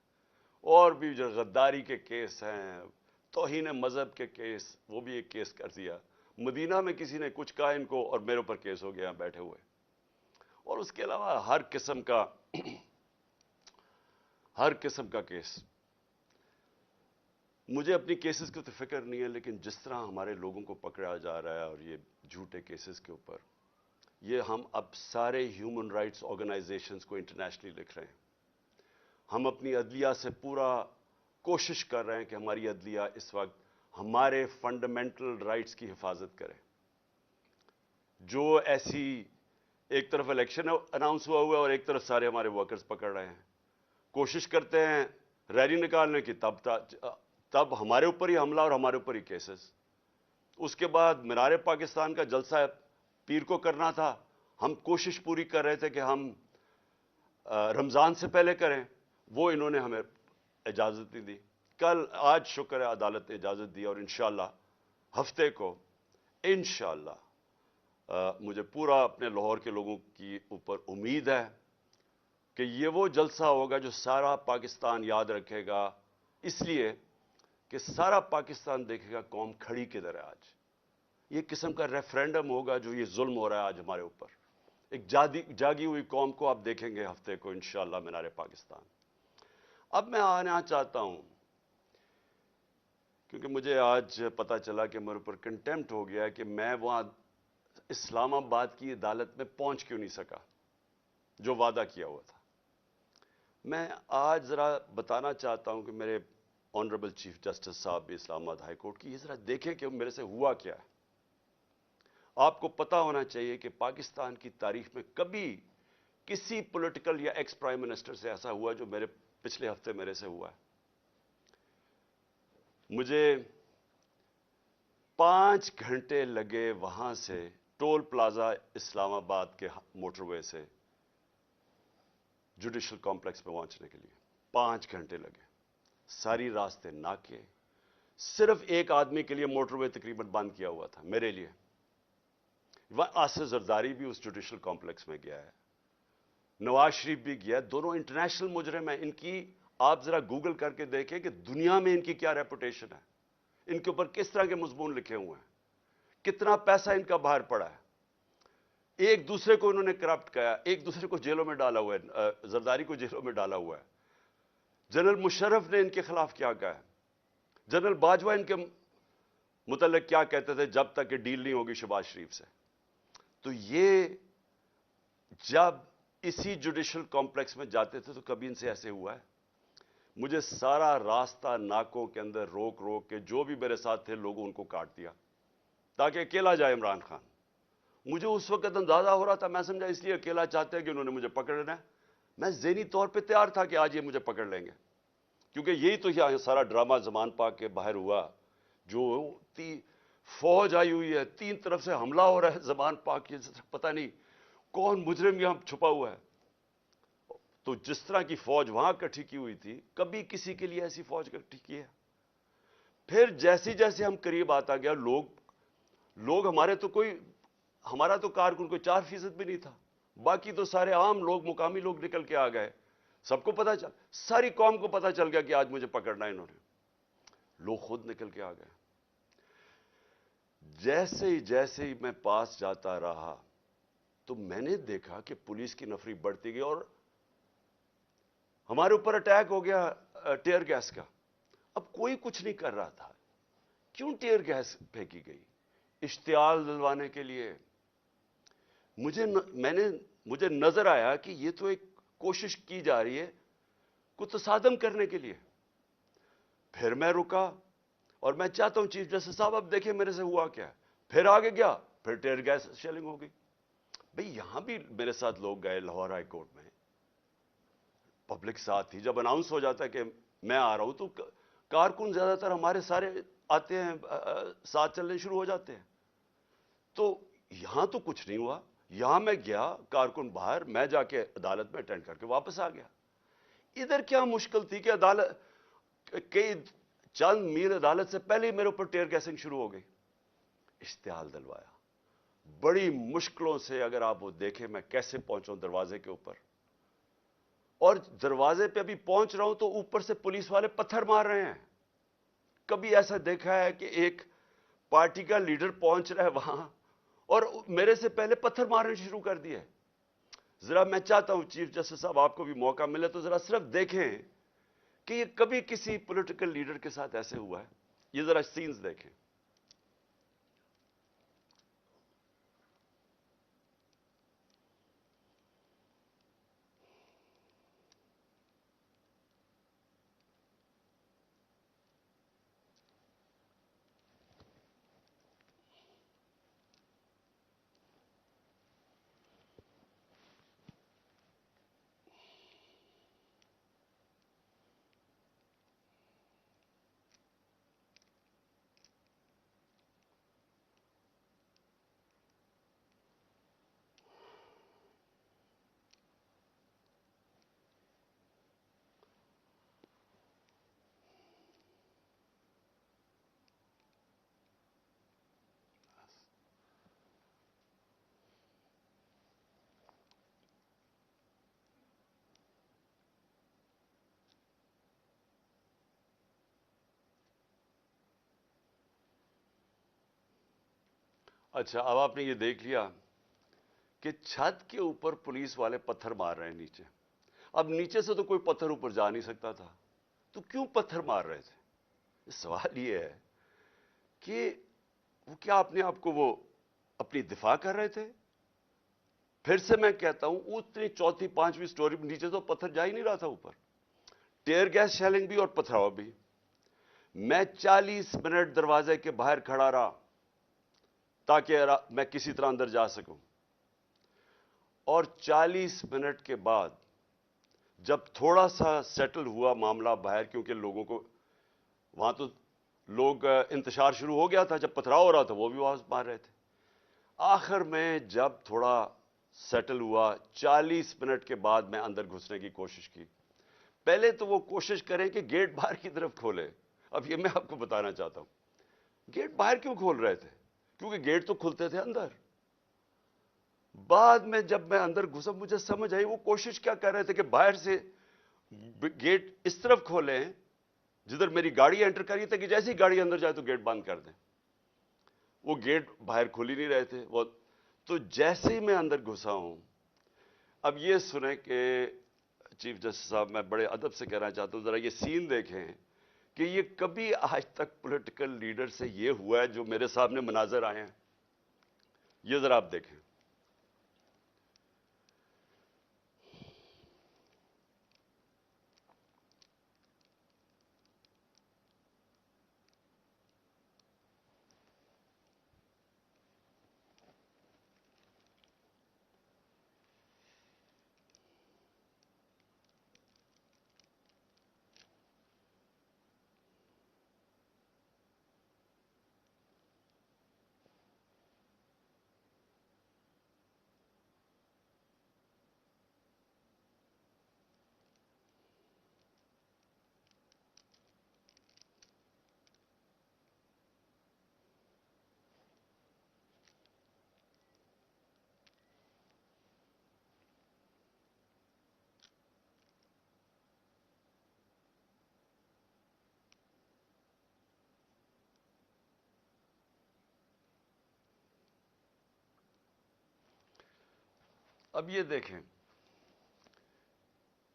اور بھی جو غداری کے کیس ہیں، توہین مذہب کے کیس، وہ بھی ایک کیس کر دیا. مدینہ میں کسی نے کچھ کہا ان کو اور میرے اوپر کیس ہو گیا بیٹھے ہوئے. اور اس کے علاوہ ہر قسم کا کیس. مجھے اپنی کیسز کی تو فکر نہیں ہے، لیکن جس طرح ہمارے لوگوں کو پکڑا جا رہا ہے اور یہ جھوٹے کیسز کے اوپر، یہ ہم اب سارے ہیومن رائٹس آرگنائزیشنز کو انٹرنیشنلی لکھ رہے ہیں. ہم اپنی عدلیہ سے پورا کوشش کر رہے ہیں کہ ہماری عدلیہ اس وقت ہمارے فنڈامنٹل رائٹس کی حفاظت کرے. جو ایسی ایک طرف الیکشن اناؤنس ہوا ہے اور ایک طرف سارے ہمارے ورکرز پکڑ رہے ہیں، کوشش کرتے ہیں ریلی نکالنے کی، تب ہمارے اوپر ہی حملہ اور ہمارے اوپر ہی کیسز. اس کے بعد مینار پاکستان کا جلسہ پیر کو کرنا تھا، ہم کوشش پوری کر رہے تھے کہ ہم رمضان سے پہلے کریں، وہ انہوں نے ہمیں اجازت نہیں دی. آج شکر ہے عدالت نے اجازت دی، اور انشاءاللہ ہفتے کو انشاءاللہ مجھے پورا اپنے لاہور کے لوگوں کی اوپر امید ہے کہ یہ وہ جلسہ ہوگا جو سارا پاکستان یاد رکھے گا، اس لیے کہ سارا پاکستان دیکھے گا قوم کھڑی کدھر ہے. آج یہ قسم کا ریفرینڈم ہوگا جو یہ ظلم ہو رہا ہے آج ہمارے اوپر. ایک جاگی ہوئی قوم کو آپ دیکھیں گے ہفتے کو انشاءاللہ مینار پاکستان. اب میں آنا چاہتا ہوں، کیونکہ مجھے آج پتا چلا کہ میرے اوپر کنٹیمپٹ ہو گیا ہے کہ میں وہاں اسلام آباد کی عدالت میں پہنچ کیوں نہیں سکا جو وعدہ کیا ہوا تھا. میں آج ذرا بتانا چاہتا ہوں کہ میرے آنریبل چیف جسٹس صاحب بھی اسلام آباد ہائی کورٹ کی، یہ ذرا دیکھیں کہ میرے سے ہوا کیا ہے. آپ کو پتا ہونا چاہیے کہ پاکستان کی تاریخ میں کبھی کسی پولیٹیکل یا ایکس پرائم منسٹر سے ایسا ہوا جو پچھلے ہفتے میرے سے ہوا ہے. مجھے 5 گھنٹے لگے وہاں سے ٹول پلازا اسلام آباد کے موٹر وے سے جوڈیشل کمپلیکس پہ پہنچنے کے لیے 5 گھنٹے لگے. ساری راستے ناکے، صرف ایک آدمی کے لیے موٹر وے تقریباً بند کیا ہوا تھا، میرے لیے. آصف زرداری بھی اس جوڈیشل کمپلیکس میں گیا ہے، نواز شریف بھی گیا. دونوں انٹرنیشنل مجرم ہیں. ان کی آپ ذرا گوگل کر کے دیکھیں کہ دنیا میں ان کی کیا ریپوٹیشن ہے، ان کے اوپر کس طرح کے مضمون لکھے ہوئے ہیں، کتنا پیسہ ان کا باہر پڑا ہے. ایک دوسرے کو انہوں نے کرپٹ کیا، ایک دوسرے کو جیلوں میں ڈالا ہوا ہے. زرداری کو جیلوں میں ڈالا ہوا ہے. جنرل مشرف نے ان کے خلاف کیا کہا ہے. جنرل باجوہ ان کے متعلق کیا کہتے تھے جب تک کہ ڈیل نہیں ہوگی شہباز شریف سے. تو یہ جب اسی جوڈیشل کمپلیکس میں جاتے تھے تو کبھی ان سے ایسے ہوا ہے. مجھے سارا راستہ ناکوں کے اندر روک روک کے جو بھی میرے ساتھ تھے لوگوں ان کو کاٹ دیا تاکہ اکیلا جائے عمران خان. مجھے اس وقت اندازہ ہو رہا تھا، میں سمجھا اس لیے اکیلا چاہتے ہیں کہ انہوں نے مجھے پکڑنا ہے. میں ذہنی طور پہ تیار تھا کہ آج یہ مجھے پکڑ لیں گے، کیونکہ یہی تو یہ سارا ڈرامہ زمان پاک کے باہر ہوا. جو فوج آئی ہوئی ہے، 3 طرف سے حملہ ہو رہا ہے زمان پاک کی، پتہ نہیں کون مجرم یہاں چھپا ہوا ہے. تو جس طرح کی فوج وہاں اکٹھی کی ہوئی تھی، کبھی کسی کے لیے ایسی فوج اکٹھی کی ہے. پھر جیسے جیسے ہم قریب آتا گیا، لوگ ہمارا تو کارکن کوئی 4% بھی نہیں تھا، باقی تو سارے عام لوگ، مقامی لوگ نکل کے آ گئے. سب کو پتا چل، ساری قوم کو پتا چل گیا کہ آج مجھے پکڑنا ہے انہوں نے. لوگ خود نکل کے آ گئے. جیسے ہی میں پاس جاتا رہا تو میں نے دیکھا کہ پولیس کی نفری بڑھتی گئی اور ہمارے اوپر اٹیک ہو گیا ٹیئر گیس کا. اب کوئی کچھ نہیں کر رہا تھا. کیوں ٹیئر گیس پھینکی گئی؟ اشتعال دلوانے کے لیے. مجھے نظر آیا کہ یہ تو ایک کوشش کی جا رہی ہے کو تصادم کرنے کے لیے. پھر میں رکا اور میں چاہتا ہوں چیف جسٹس صاحب اب دیکھیں میرے سے ہوا کیا ہے. پھر آگے گیا، پھر ٹیئر گیس شیلنگ ہو گئی. بھئی یہاں بھی میرے ساتھ لوگ گئے لاہور ہائی کورٹ میں، پبلک ساتھ تھی. جب اناؤنس ہو جاتا ہے کہ میں آ رہا ہوں تو کارکن زیادہ تر ہمارے سارے آتے ہیں، ساتھ چلنے شروع ہو جاتے ہیں. تو یہاں تو کچھ نہیں ہوا. یہاں میں گیا، کارکن باہر، میں جا کے عدالت میں اٹینڈ کر کے واپس آ گیا. ادھر کیا مشکل تھی کہ عدالت کئی چند میل عدالت سے پہلے ہی میرے اوپر ٹیئر گیسنگ شروع ہو گئی. اشتعال دلوایا بڑی مشکلوں سے. اگر آپ وہ دیکھیں میں کیسے پہنچا ہوں دروازے کے اوپر، اور دروازے پہ ابھی پہنچ رہا ہوں تو اوپر سے پولیس والے پتھر مار رہے ہیں. کبھی ایسا دیکھا ہے کہ ایک پارٹی کا لیڈر پہنچ رہا ہے وہاں اور میرے سے پہلے پتھر مارنے شروع کر دیے. ذرا میں چاہتا ہوں چیف جسٹس صاحب آپ کو بھی موقع ملے تو ذرا صرف دیکھیں کہ یہ کبھی کسی پولیٹیکل لیڈر کے ساتھ ایسے ہوا ہے؟ یہ ذرا سینز دیکھیں. اچھا، اب آپ نے یہ دیکھ لیا کہ چھت کے اوپر پولیس والے پتھر مار رہے ہیں نیچے. اب نیچے سے تو کوئی پتھر اوپر جا نہیں سکتا تھا، تو کیوں پتھر مار رہے تھے؟ سوال یہ ہے کہ وہ کیا اپنے آپ کو وہ اپنی دفاع کر رہے تھے؟ پھر سے میں کہتا ہوں، اتنی چوتھی پانچویں سٹوری نیچے تو پتھر جا ہی نہیں رہا تھا اوپر. ٹیئر گیس شیلنگ بھی اور پتھراؤ بھی. میں 40 منٹ دروازے کے باہر کھڑا رہا تاکہ میں کسی طرح اندر جا سکوں. اور 40 منٹ کے بعد جب تھوڑا سا سیٹل ہوا معاملہ باہر، کیونکہ لوگوں کو وہاں تو لوگ انتشار شروع ہو گیا تھا، جب پتھراؤ ہو رہا تھا وہ بھی آواز مار رہے تھے. آخر میں جب تھوڑا سیٹل ہوا، 40 منٹ کے بعد میں اندر گھسنے کی کوشش کی. پہلے تو وہ کوشش کریں کہ گیٹ باہر کی طرف کھولے. اب یہ میں آپ کو بتانا چاہتا ہوں، گیٹ باہر کیوں کھول رہے تھے؟ کیونکہ گیٹ تو کھلتے تھے اندر. بعد میں جب میں اندر گھسا مجھے سمجھ آئی وہ کوشش کیا کر رہے تھے کہ باہر سے گیٹ اس طرف کھولیں جدھر میری گاڑی انٹر کری تھی، کہ جیسی گاڑی اندر جائے تو گیٹ بند کر دیں. وہ گیٹ باہر کھول ہی نہیں رہے تھے. وہ تو جیسے ہی میں اندر گھسا ہوں، اب یہ سنیں کہ چیف جسٹس صاحب، میں بڑے ادب سے کہنا چاہتا ہوں، ذرا یہ سین دیکھیں کہ یہ کبھی آج تک پولیٹیکل لیڈر سے یہ ہوا ہے جو میرے سامنے مناظر آئے ہیں. یہ ذرا آپ دیکھیں. اب یہ دیکھیں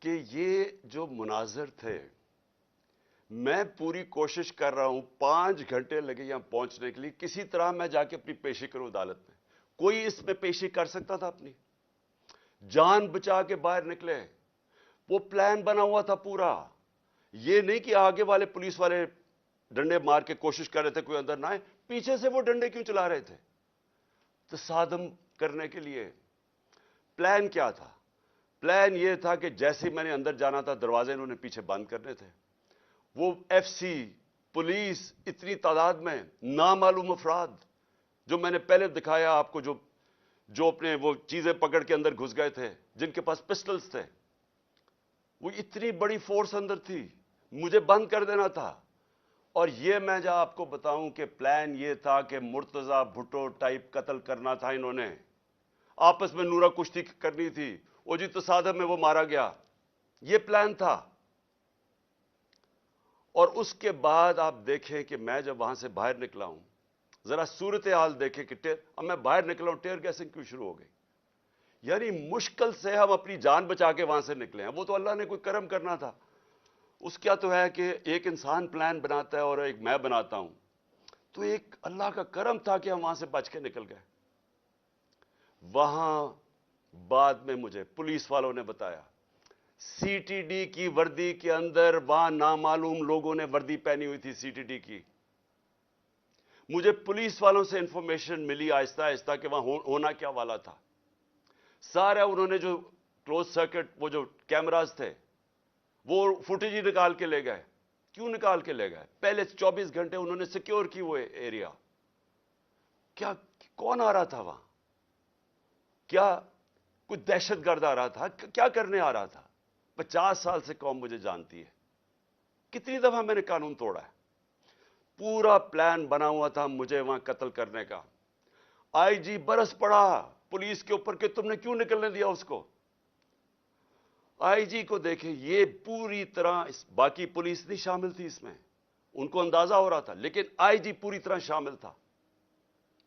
کہ یہ جو مناظر تھے، میں پوری کوشش کر رہا ہوں، 5 گھنٹے لگے یہاں پہنچنے کے لیے، کسی طرح میں جا کے اپنی پیشی کروں عدالت میں. کوئی اس میں پیشی کر سکتا تھا اپنی؟ جان بچا کے باہر نکلے. وہ پلان بنا ہوا تھا پورا. یہ نہیں کہ آگے والے پولیس والے ڈنڈے مار کے کوشش کر رہے تھے کوئی اندر نہ آئے، پیچھے سے وہ ڈنڈے کیوں چلا رہے تھے؟ تصادم کرنے کے لیے. پلان کیا تھا؟ پلان یہ تھا کہ جیسے میں نے اندر جانا تھا دروازے انہوں نے پیچھے بند کرنے تھے. وہ ایف سی، پولیس، اتنی تعداد میں نامعلوم افراد جو میں نے پہلے دکھایا آپ کو، جو اپنے وہ چیزیں پکڑ کے اندر گھس گئے تھے، جن کے پاس پسٹلز تھے، وہ اتنی بڑی فورس اندر تھی، مجھے بند کر دینا تھا. اور یہ میں جب آپ کو بتاؤں کہ پلان یہ تھا کہ مرتضی بھٹو ٹائپ قتل کرنا تھا انہوں نے. آپس میں نورا کشتی کرنی تھی، وہ جی تصادم میں وہ مارا گیا. یہ پلان تھا. اور اس کے بعد آپ دیکھیں کہ میں جب وہاں سے باہر نکلا ہوں، ذرا صورتحال دیکھیں کہ اب میں باہر نکلا ہوں، ٹیئر گیسنگ کیوں شروع ہو گئی. یعنی مشکل سے ہم اپنی جان بچا کے وہاں سے نکلے ہیں. وہ تو اللہ نے کوئی کرم کرنا تھا. اس کیا تو ہے کہ ایک انسان پلان بناتا ہے اور ایک میں بناتا ہوں. تو ایک اللہ کا کرم تھا کہ ہم وہاں سے بچ کے نکل گئے. وہاں بعد میں مجھے پولیس والوں نے بتایا سی ٹی ڈی کی وردی کے اندر وہاں نامعلوم لوگوں نے وردی پہنی ہوئی تھی سی ٹی ڈی کی. مجھے پولیس والوں سے انفارمیشن ملی آہستہ آہستہ کہ وہاں ہونا کیا والا تھا. سارا انہوں نے جو کلوز سرکٹ وہ جو کیمراز تھے وہ فوٹیج ہی نکال کے لے گئے. کیوں نکال کے لے گئے؟ پہلے 24 گھنٹے انہوں نے سیکیور کی وہ ایریا. کیا کون آ رہا تھا وہاں؟ کیا کوئی دہشت گرد آ رہا تھا؟ کیا کرنے آ رہا تھا؟ 50 سال سے قوم مجھے جانتی ہے. کتنی دفعہ میں نے قانون توڑا ہے. پورا پلان بنا ہوا تھا مجھے وہاں قتل کرنے کا. آئی جی برس پڑا پولیس کے اوپر کہ تم نے کیوں نکلنے دیا اس کو. آئی جی کو دیکھیں یہ پوری طرح باقی پولیس نہیں شامل تھی اس میں، ان کو اندازہ ہو رہا تھا، لیکن آئی جی پوری طرح شامل تھا.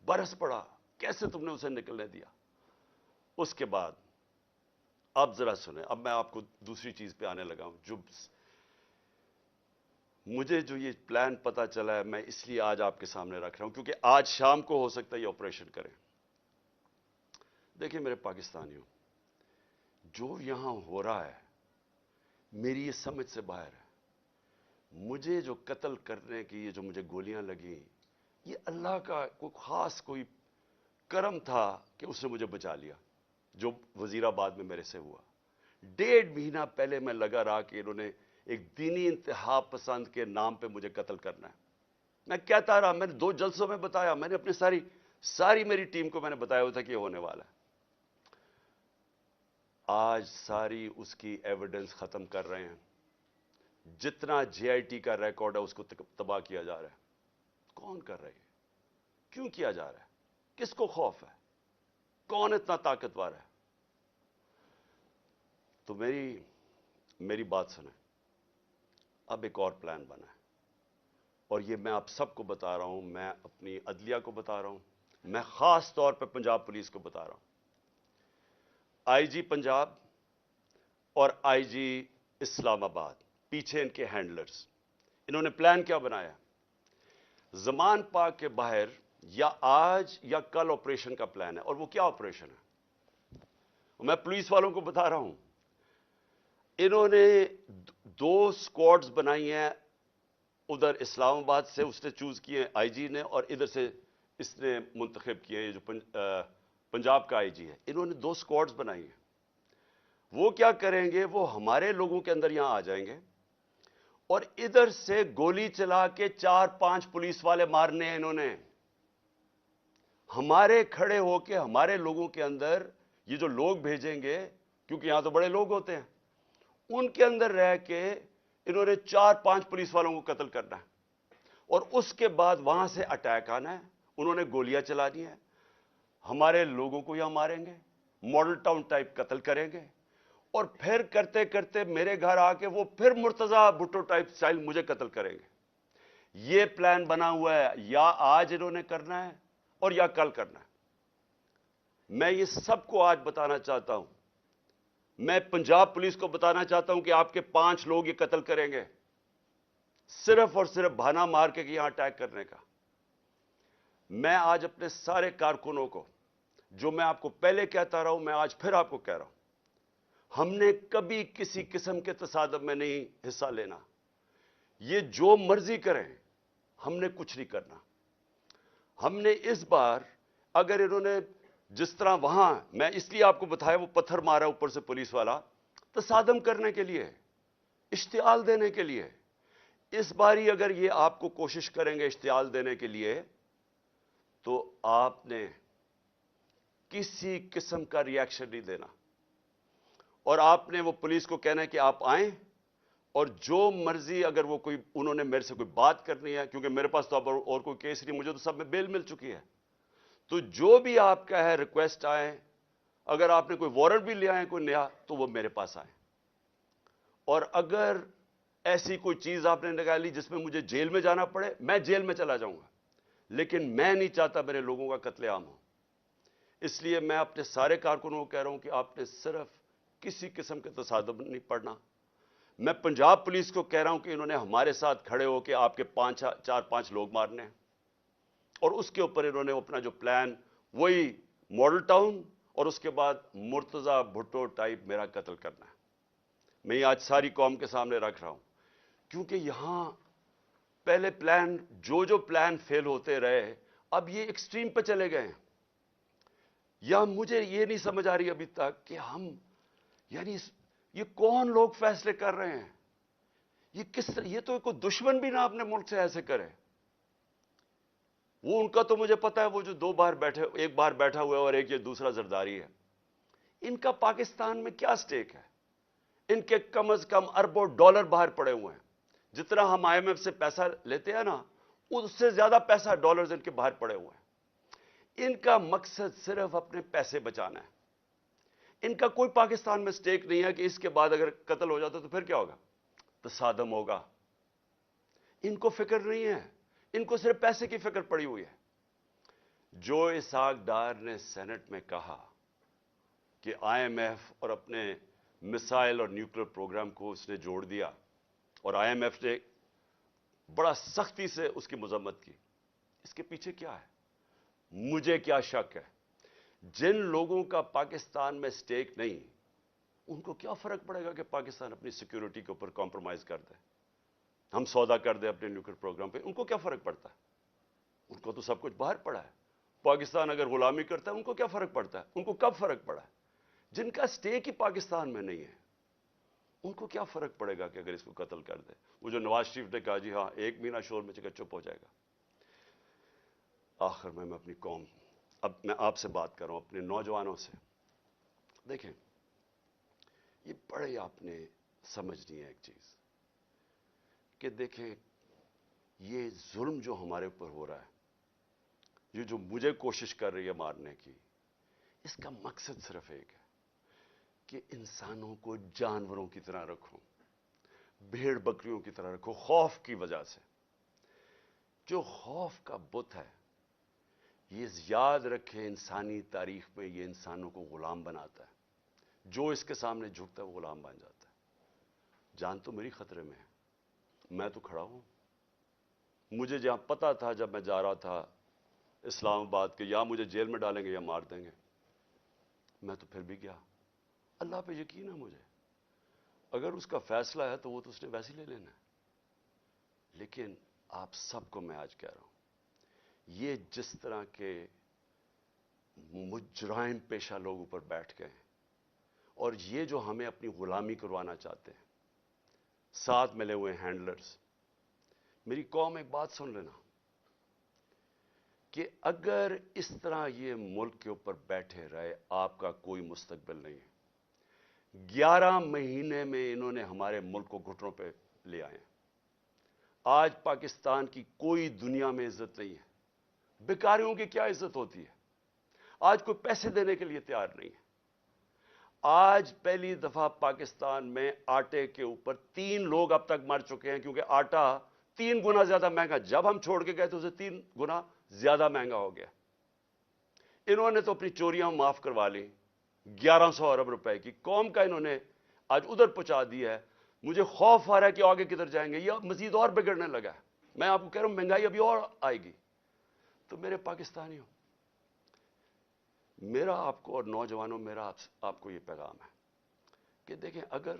برس پڑا کیسے تم نے اسے نکلنے دیا. اس کے بعد اب ذرا سنیں، اب میں آپ کو دوسری چیز پہ آنے لگا ہوں. مجھے جو یہ پلان پتا چلا ہے میں اس لیے آج آپ کے سامنے رکھ رہا ہوں کیونکہ آج شام کو ہو سکتا ہے یہ آپریشن کریں. دیکھیں میرے پاکستانیوں، جو یہاں ہو رہا ہے میری یہ سمجھ سے باہر ہے. مجھے جو قتل کرنے کی یہ جو مجھے گولیاں لگیں یہ اللہ کا کوئی خاص کوئی کرم تھا کہ اس نے مجھے بچا لیا. جو وزیر آباد میں میرے سے ہوا 1.5 مہینہ پہلے میں لگا رہا کہ انہوں نے ایک دینی انتہا پسند کے نام پہ مجھے قتل کرنا ہے. میں کہتا رہا، میں نے 2 جلسوں میں بتایا، میں نے اپنی ساری میری ٹیم کو میں نے بتایا ہوا تھا کہ یہ ہونے والا ہے. آج ساری اس کی ایویڈنس ختم کر رہے ہیں. جتنا جے آئی ٹی کا ریکارڈ ہے اس کو تباہ کیا جا رہا ہے. کون کر رہے ہے؟ کیوں کیا جا رہا ہے؟ کس کو خوف ہے؟ کون اتنا طاقتور ہے؟ تو میری بات سنیں. اب ایک اور پلان بنا ہے اور یہ میں آپ سب کو بتا رہا ہوں. میں اپنی عدلیہ کو بتا رہا ہوں، میں خاص طور پہ پنجاب پولیس کو بتا رہا ہوں. آئی جی پنجاب اور آئی جی اسلام آباد پیچھے ان کے ہینڈلرز، انہوں نے پلان کیا بنایا؟ زمان پاک کے باہر یا آج یا کل آپریشن کا پلان ہے. اور وہ کیا آپریشن ہے؟ میں پولیس والوں کو بتا رہا ہوں. انہوں نے 2 اسکواڈز بنائی ہیں. ادھر اسلام آباد سے اس نے چوز کیے آئی جی نے، اور ادھر سے اس نے منتخب کیے یہ جو پنجاب کا آئی جی ہے. انہوں نے 2 اسکواڈز بنائی ہیں. وہ کیا کریں گے؟ وہ ہمارے لوگوں کے اندر یہاں آ جائیں گے اور ادھر سے گولی چلا کے 4-5 پولیس والے مارنے ہیں انہوں نے. ہمارے کھڑے ہو کے ہمارے لوگوں کے اندر یہ جو لوگ بھیجیں گے، کیونکہ یہاں تو بڑے لوگ ہوتے ہیں، ان کے اندر رہ کے انہوں نے 4-5 پولیس والوں کو قتل کرنا ہے. اور اس کے بعد وہاں سے اٹیک آنا ہے. انہوں نے گولیاں چلانی ہیں، ہمارے لوگوں کو یہاں ماریں گے، ماڈل ٹاؤن ٹائپ قتل کریں گے، اور پھر کرتے کرتے میرے گھر آ کے وہ پھر مرتضی بھٹو ٹائپ سٹائل مجھے قتل کریں گے. یہ پلان بنا ہوا ہے. یا آج انہوں نے کرنا ہے اور یا کل کرنا ہے. میں یہ سب کو آج بتانا چاہتا ہوں. میں پنجاب پولیس کو بتانا چاہتا ہوں کہ آپ کے 5 لوگ یہ قتل کریں گے صرف اور صرف بہانہ مار کے یہاں اٹیک کرنے کا. میں آج اپنے سارے کارکنوں کو، جو میں آپ کو پہلے کہتا رہا ہوں، میں آج پھر آپ کو کہہ رہا ہوں، ہم نے کبھی کسی قسم کے تصادم میں نہیں حصہ لینا. یہ جو مرضی کریں، ہم نے کچھ نہیں کرنا. ہم نے اس بار اگر انہوں نے جس طرح وہاں، میں اس لیے آپ کو بتایا، وہ پتھر مارا اوپر سے پولیس والا تصادم کرنے کے لیے، اشتعال دینے کے لیے. اس باری اگر یہ آپ کو کوشش کریں گے اشتعال دینے کے لیے تو آپ نے کسی قسم کا ری ایکشن نہیں دینا. اور آپ نے وہ پولیس کو کہنا ہے کہ آپ آئیں اور جو مرضی، اگر وہ کوئی انہوں نے میرے سے کوئی بات کرنی ہے، کیونکہ میرے پاس تو اب اور کوئی کیس نہیں، مجھے تو سب میں بیل مل چکی ہے، تو جو بھی آپ کا ہے ریکویسٹ آئیں. اگر آپ نے کوئی وارنٹ بھی لے آئیں کوئی نیا تو وہ میرے پاس آئیں. اور اگر ایسی کوئی چیز آپ نے نکالی جس میں مجھے جیل میں جانا پڑے، میں جیل میں چلا جاؤں گا، لیکن میں نہیں چاہتا میرے لوگوں کا قتل عام ہو. اس لیے میں اپنے سارے کارکنوں کو کہہ رہا ہوں کہ آپ نے صرف کسی قسم کے تصادم نہیں پڑنا. میں پنجاب پولیس کو کہہ رہا ہوں کہ انہوں نے ہمارے ساتھ کھڑے ہو کے آپ کے 4-5 لوگ مارنے ہیں، اور اس کے اوپر انہوں نے اپنا جو پلان، وہی ماڈل ٹاؤن اور اس کے بعد مرتضی بھٹو ٹائپ میرا قتل کرنا ہے۔ میں یہ آج ساری قوم کے سامنے رکھ رہا ہوں، کیونکہ یہاں پہلے پلان جو پلان فیل ہوتے رہے، اب یہ ایکسٹریم پہ چلے گئے ہیں۔ یا مجھے یہ نہیں سمجھ آ رہی ابھی تک کہ ہم، یعنی یہ کون لوگ فیصلے کر رہے ہیں؟ یہ تو کوئی دشمن بھی نہ اپنے ملک سے ایسے کرے۔ وہ ان کا تو مجھے پتا ہے، وہ جو ایک بار بیٹھا ہوا ہے اور ایک یہ دوسرا زرداری ہے، ان کا پاکستان میں کیا سٹیک ہے؟ ان کے کم از کم اربوں ڈالر باہر پڑے ہوئے ہیں۔ جتنا ہم آئی ایم ایف سے پیسہ لیتے ہیں نا، اس سے زیادہ پیسہ ڈالرز ان کے باہر پڑے ہوئے ہیں۔ ان کا مقصد صرف اپنے پیسے بچانا ہے۔ ان کا کوئی پاکستان میں سٹیک نہیں ہے کہ اس کے بعد اگر قتل ہو جاتا تو پھر کیا ہوگا، تصادم ہوگا۔ ان کو فکر نہیں ہے، ان کو صرف پیسے کی فکر پڑی ہوئی ہے۔ جو اسحاق ڈار نے سینٹ میں کہا کہ آئی ایم ایف اور اپنے میسائل اور نیوکلیر پروگرام کو اس نے جوڑ دیا، اور آئی ایم ایف نے بڑا سختی سے اس کی مذمت کی، اس کے پیچھے کیا ہے؟ مجھے کیا شک ہے؟ جن لوگوں کا پاکستان میں سٹیک نہیں، ان کو کیا فرق پڑے گا کہ پاکستان اپنی سیکیورٹی کے اوپر کمپرومائز کر دے، ہم سودا کر دیں اپنے نیوکلیر پروگرام پہ؟ ان کو کیا فرق پڑتا ہے؟ ان کو تو سب کچھ باہر پڑا ہے۔ پاکستان اگر غلامی کرتا ہے، ان کو کیا فرق پڑتا ہے؟ ان کو کب فرق پڑا ہے؟ جن کا سٹیک ہی پاکستان میں نہیں ہے، ان کو کیا فرق پڑے گا کہ اگر اس کو قتل کر دے؟ وہ جو نواز شریف نے کہا جی ہاں ایک مہینہ شور میں چپ ہو جائے گا۔ آخر میں اپنی قوم، اب میں آپ سے بات کر رہا ہوں، اپنے نوجوانوں سے، دیکھیں یہ بڑے آپ نے سمجھنی ہے ایک چیز کہ دیکھیں یہ ظلم جو ہمارے اوپر ہو رہا ہے، یہ جو مجھے کوشش کر رہی ہے مارنے کی، اس کا مقصد صرف ایک ہے کہ انسانوں کو جانوروں کی طرح رکھو، بھیڑ بکریوں کی طرح رکھو، خوف کی وجہ سے۔ جو خوف کا بت ہے، یہ یاد رکھے انسانی تاریخ میں یہ انسانوں کو غلام بناتا ہے۔ جو اس کے سامنے جھکتا ہے وہ غلام بن جاتا ہے۔ جان تو میری خطرے میں ہے، میں تو کھڑا ہوں۔ مجھے جہاں پتا تھا جب میں جا رہا تھا اسلام آباد کہ یا مجھے جیل میں ڈالیں گے یا مار دیں گے، میں تو پھر بھی گیا۔ اللہ پہ یقین ہے مجھے، اگر اس کا فیصلہ ہے تو وہ تو اس نے ویسے ہی لے لینا ہے۔ لیکن آپ سب کو میں آج کہہ رہا ہوں، یہ جس طرح کے مجرم پیشہ لوگ اوپر بیٹھ گئے ہیں، اور یہ جو ہمیں اپنی غلامی کروانا چاہتے ہیں، ساتھ ملے ہوئے ہینڈلرز، میری قوم ایک بات سن لینا کہ اگر اس طرح یہ ملک کے اوپر بیٹھے رہے، آپ کا کوئی مستقبل نہیں ہے۔ 11 مہینے میں انہوں نے ہمارے ملک کو گھٹنوں پہ لے آئے ہیں۔ آج پاکستان کی کوئی دنیا میں عزت نہیں ہے۔ بیکاریوں کی کیا عزت ہوتی ہے؟ آج کوئی پیسے دینے کے لیے تیار نہیں ہے۔ آج پہلی دفعہ پاکستان میں آٹے کے اوپر 3 لوگ اب تک مر چکے ہیں، کیونکہ آٹا 3 گنا زیادہ مہنگا، جب ہم چھوڑ کے گئے تو اسے 3 گنا زیادہ مہنگا ہو گیا۔ انہوں نے تو اپنی چوریاں معاف کروا لی، 1100 ارب روپے کی قوم کا انہوں نے آج ادھر پہنچا دیا ہے۔ مجھے خوف آ رہا ہے کہ آگے کدھر جائیں گے، یہ مزید اور بگڑنے لگا ہے۔ میں آپ کو کہہ رہا ہوں مہنگائی ابھی اور آئے گی۔ تو میرے پاکستانیوں، میرا آپ کو اور نوجوانوں، میرا آپ کو یہ پیغام ہے کہ دیکھیں اگر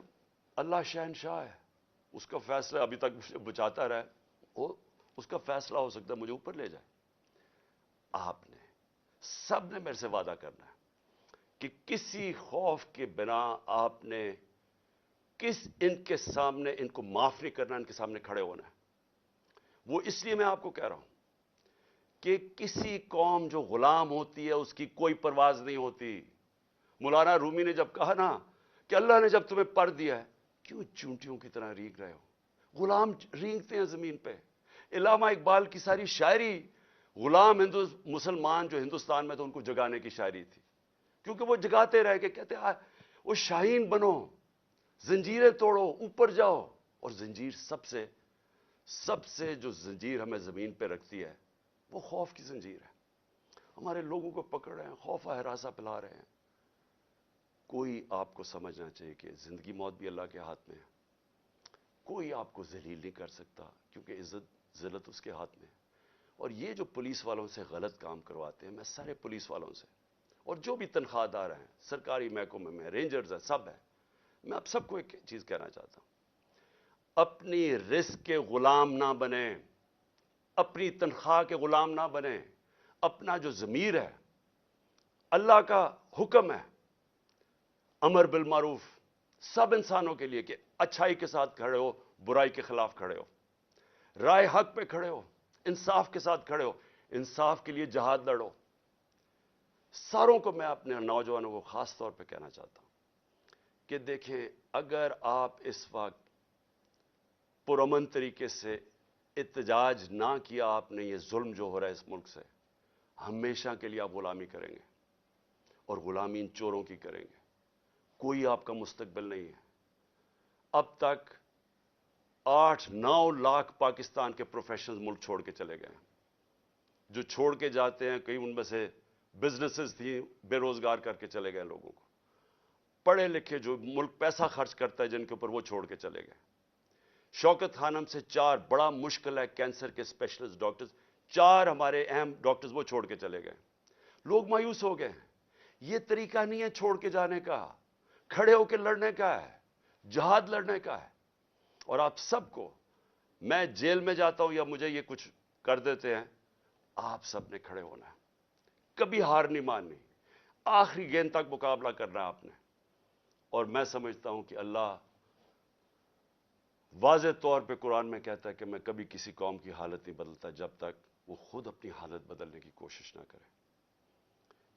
اللہ شہنشاہ ہے، اس کا فیصلہ ابھی تک مجھے بچاتا رہے، اس کا فیصلہ ہو سکتا ہے مجھے اوپر لے جائے۔ آپ نے سب نے میرے سے وعدہ کرنا ہے کہ کسی خوف کے بنا آپ نے ان کے سامنے، ان کو معاف نہیں کرنا، ان کے سامنے کھڑے ہونا ہے۔ وہ اس لیے میں آپ کو کہہ رہا ہوں کہ کسی قوم جو غلام ہوتی ہے اس کی کوئی پرواز نہیں ہوتی۔ مولانا رومی نے جب کہا نا کہ اللہ نے جب تمہیں پر دیا ہے، کیوں چونٹیوں کی طرح رینگ رہے ہو؟ غلام رینگتے ہیں زمین پہ۔ علامہ اقبال کی ساری شاعری غلام مسلمان جو ہندوستان میں تو ان کو جگانے کی شاعری تھی، کیونکہ وہ جگاتے رہ کے کہتے وہ شاہین بنو، زنجیریں توڑو، اوپر جاؤ۔ اور زنجیر سب سے جو زنجیر ہمیں زمین پہ رکھتی ہے وہ خوف کی زنجیر ہے۔ ہمارے لوگوں کو پکڑ رہے ہیں، خوف ہراساں پھیلا رہے ہیں۔ کوئی آپ کو سمجھنا چاہیے کہ زندگی موت بھی اللہ کے ہاتھ میں ہے۔ کوئی آپ کو ذلیل نہیں کر سکتا، کیونکہ عزت ذلت اس کے ہاتھ میں ہے۔ اور یہ جو پولیس والوں سے غلط کام کرواتے ہیں، میں سارے پولیس والوں سے اور جو بھی تنخواہ دار ہیں، سرکاری محکمے میں رینجرز ہیں، سب ہیں، میں اب سب کو ایک چیز کہنا چاہتا ہوں، اپنی رزق کے غلام نہ بنیں، اپنی تنخواہ کے غلام نہ بنیں۔ اپنا جو ضمیر ہے، اللہ کا حکم ہے امر بالمعروف سب انسانوں کے لیے کہ اچھائی کے ساتھ کھڑے ہو، برائی کے خلاف کھڑے ہو، رائے حق پہ کھڑے ہو، انصاف کے ساتھ کھڑے ہو، انصاف کے لیے جہاد لڑو۔ ساروں کو میں اپنے نوجوانوں کو خاص طور پہ کہنا چاہتا ہوں کہ دیکھیں، اگر آپ اس وقت پرامن طریقے سے احتجاج نہ کیا آپ نے، یہ ظلم جو ہو رہا ہے اس ملک سے، ہمیشہ کے لیے آپ غلامی کریں گے، اور غلامی ان چوروں کی کریں گے۔ کوئی آپ کا مستقبل نہیں ہے۔ اب تک 8-9 لاکھ پاکستان کے پروفیشنز ملک چھوڑ کے چلے گئے ہیں۔ جو چھوڑ کے جاتے ہیں، کئی ان میں سے بزنسز تھیں، بے روزگار کر کے چلے گئے لوگوں کو۔ پڑھے لکھے جو ملک پیسہ خرچ کرتا ہے جن کے اوپر، وہ چھوڑ کے چلے گئے۔ شوکت خانم سے 4 بڑا مشکل ہے کینسر کے اسپیشلسٹ ڈاکٹرز، 4 ہمارے اہم ڈاکٹرز وہ چھوڑ کے چلے گئے۔ لوگ مایوس ہو گئے ہیں۔ یہ طریقہ نہیں ہے چھوڑ کے جانے کا، کھڑے ہو کے لڑنے کا ہے، جہاد لڑنے کا ہے۔ اور آپ سب کو، میں جیل میں جاتا ہوں یا مجھے یہ کچھ کر دیتے ہیں، آپ سب نے کھڑے ہونا ہے، کبھی ہار نہیں ماننی، آخری گیند تک مقابلہ کرنا ہے آپ نے۔ اور میں سمجھتا ہوں کہ اللہ واضح طور پہ قرآن میں کہتا ہے کہ میں کبھی کسی قوم کی حالت نہیں بدلتا جب تک وہ خود اپنی حالت بدلنے کی کوشش نہ کرے۔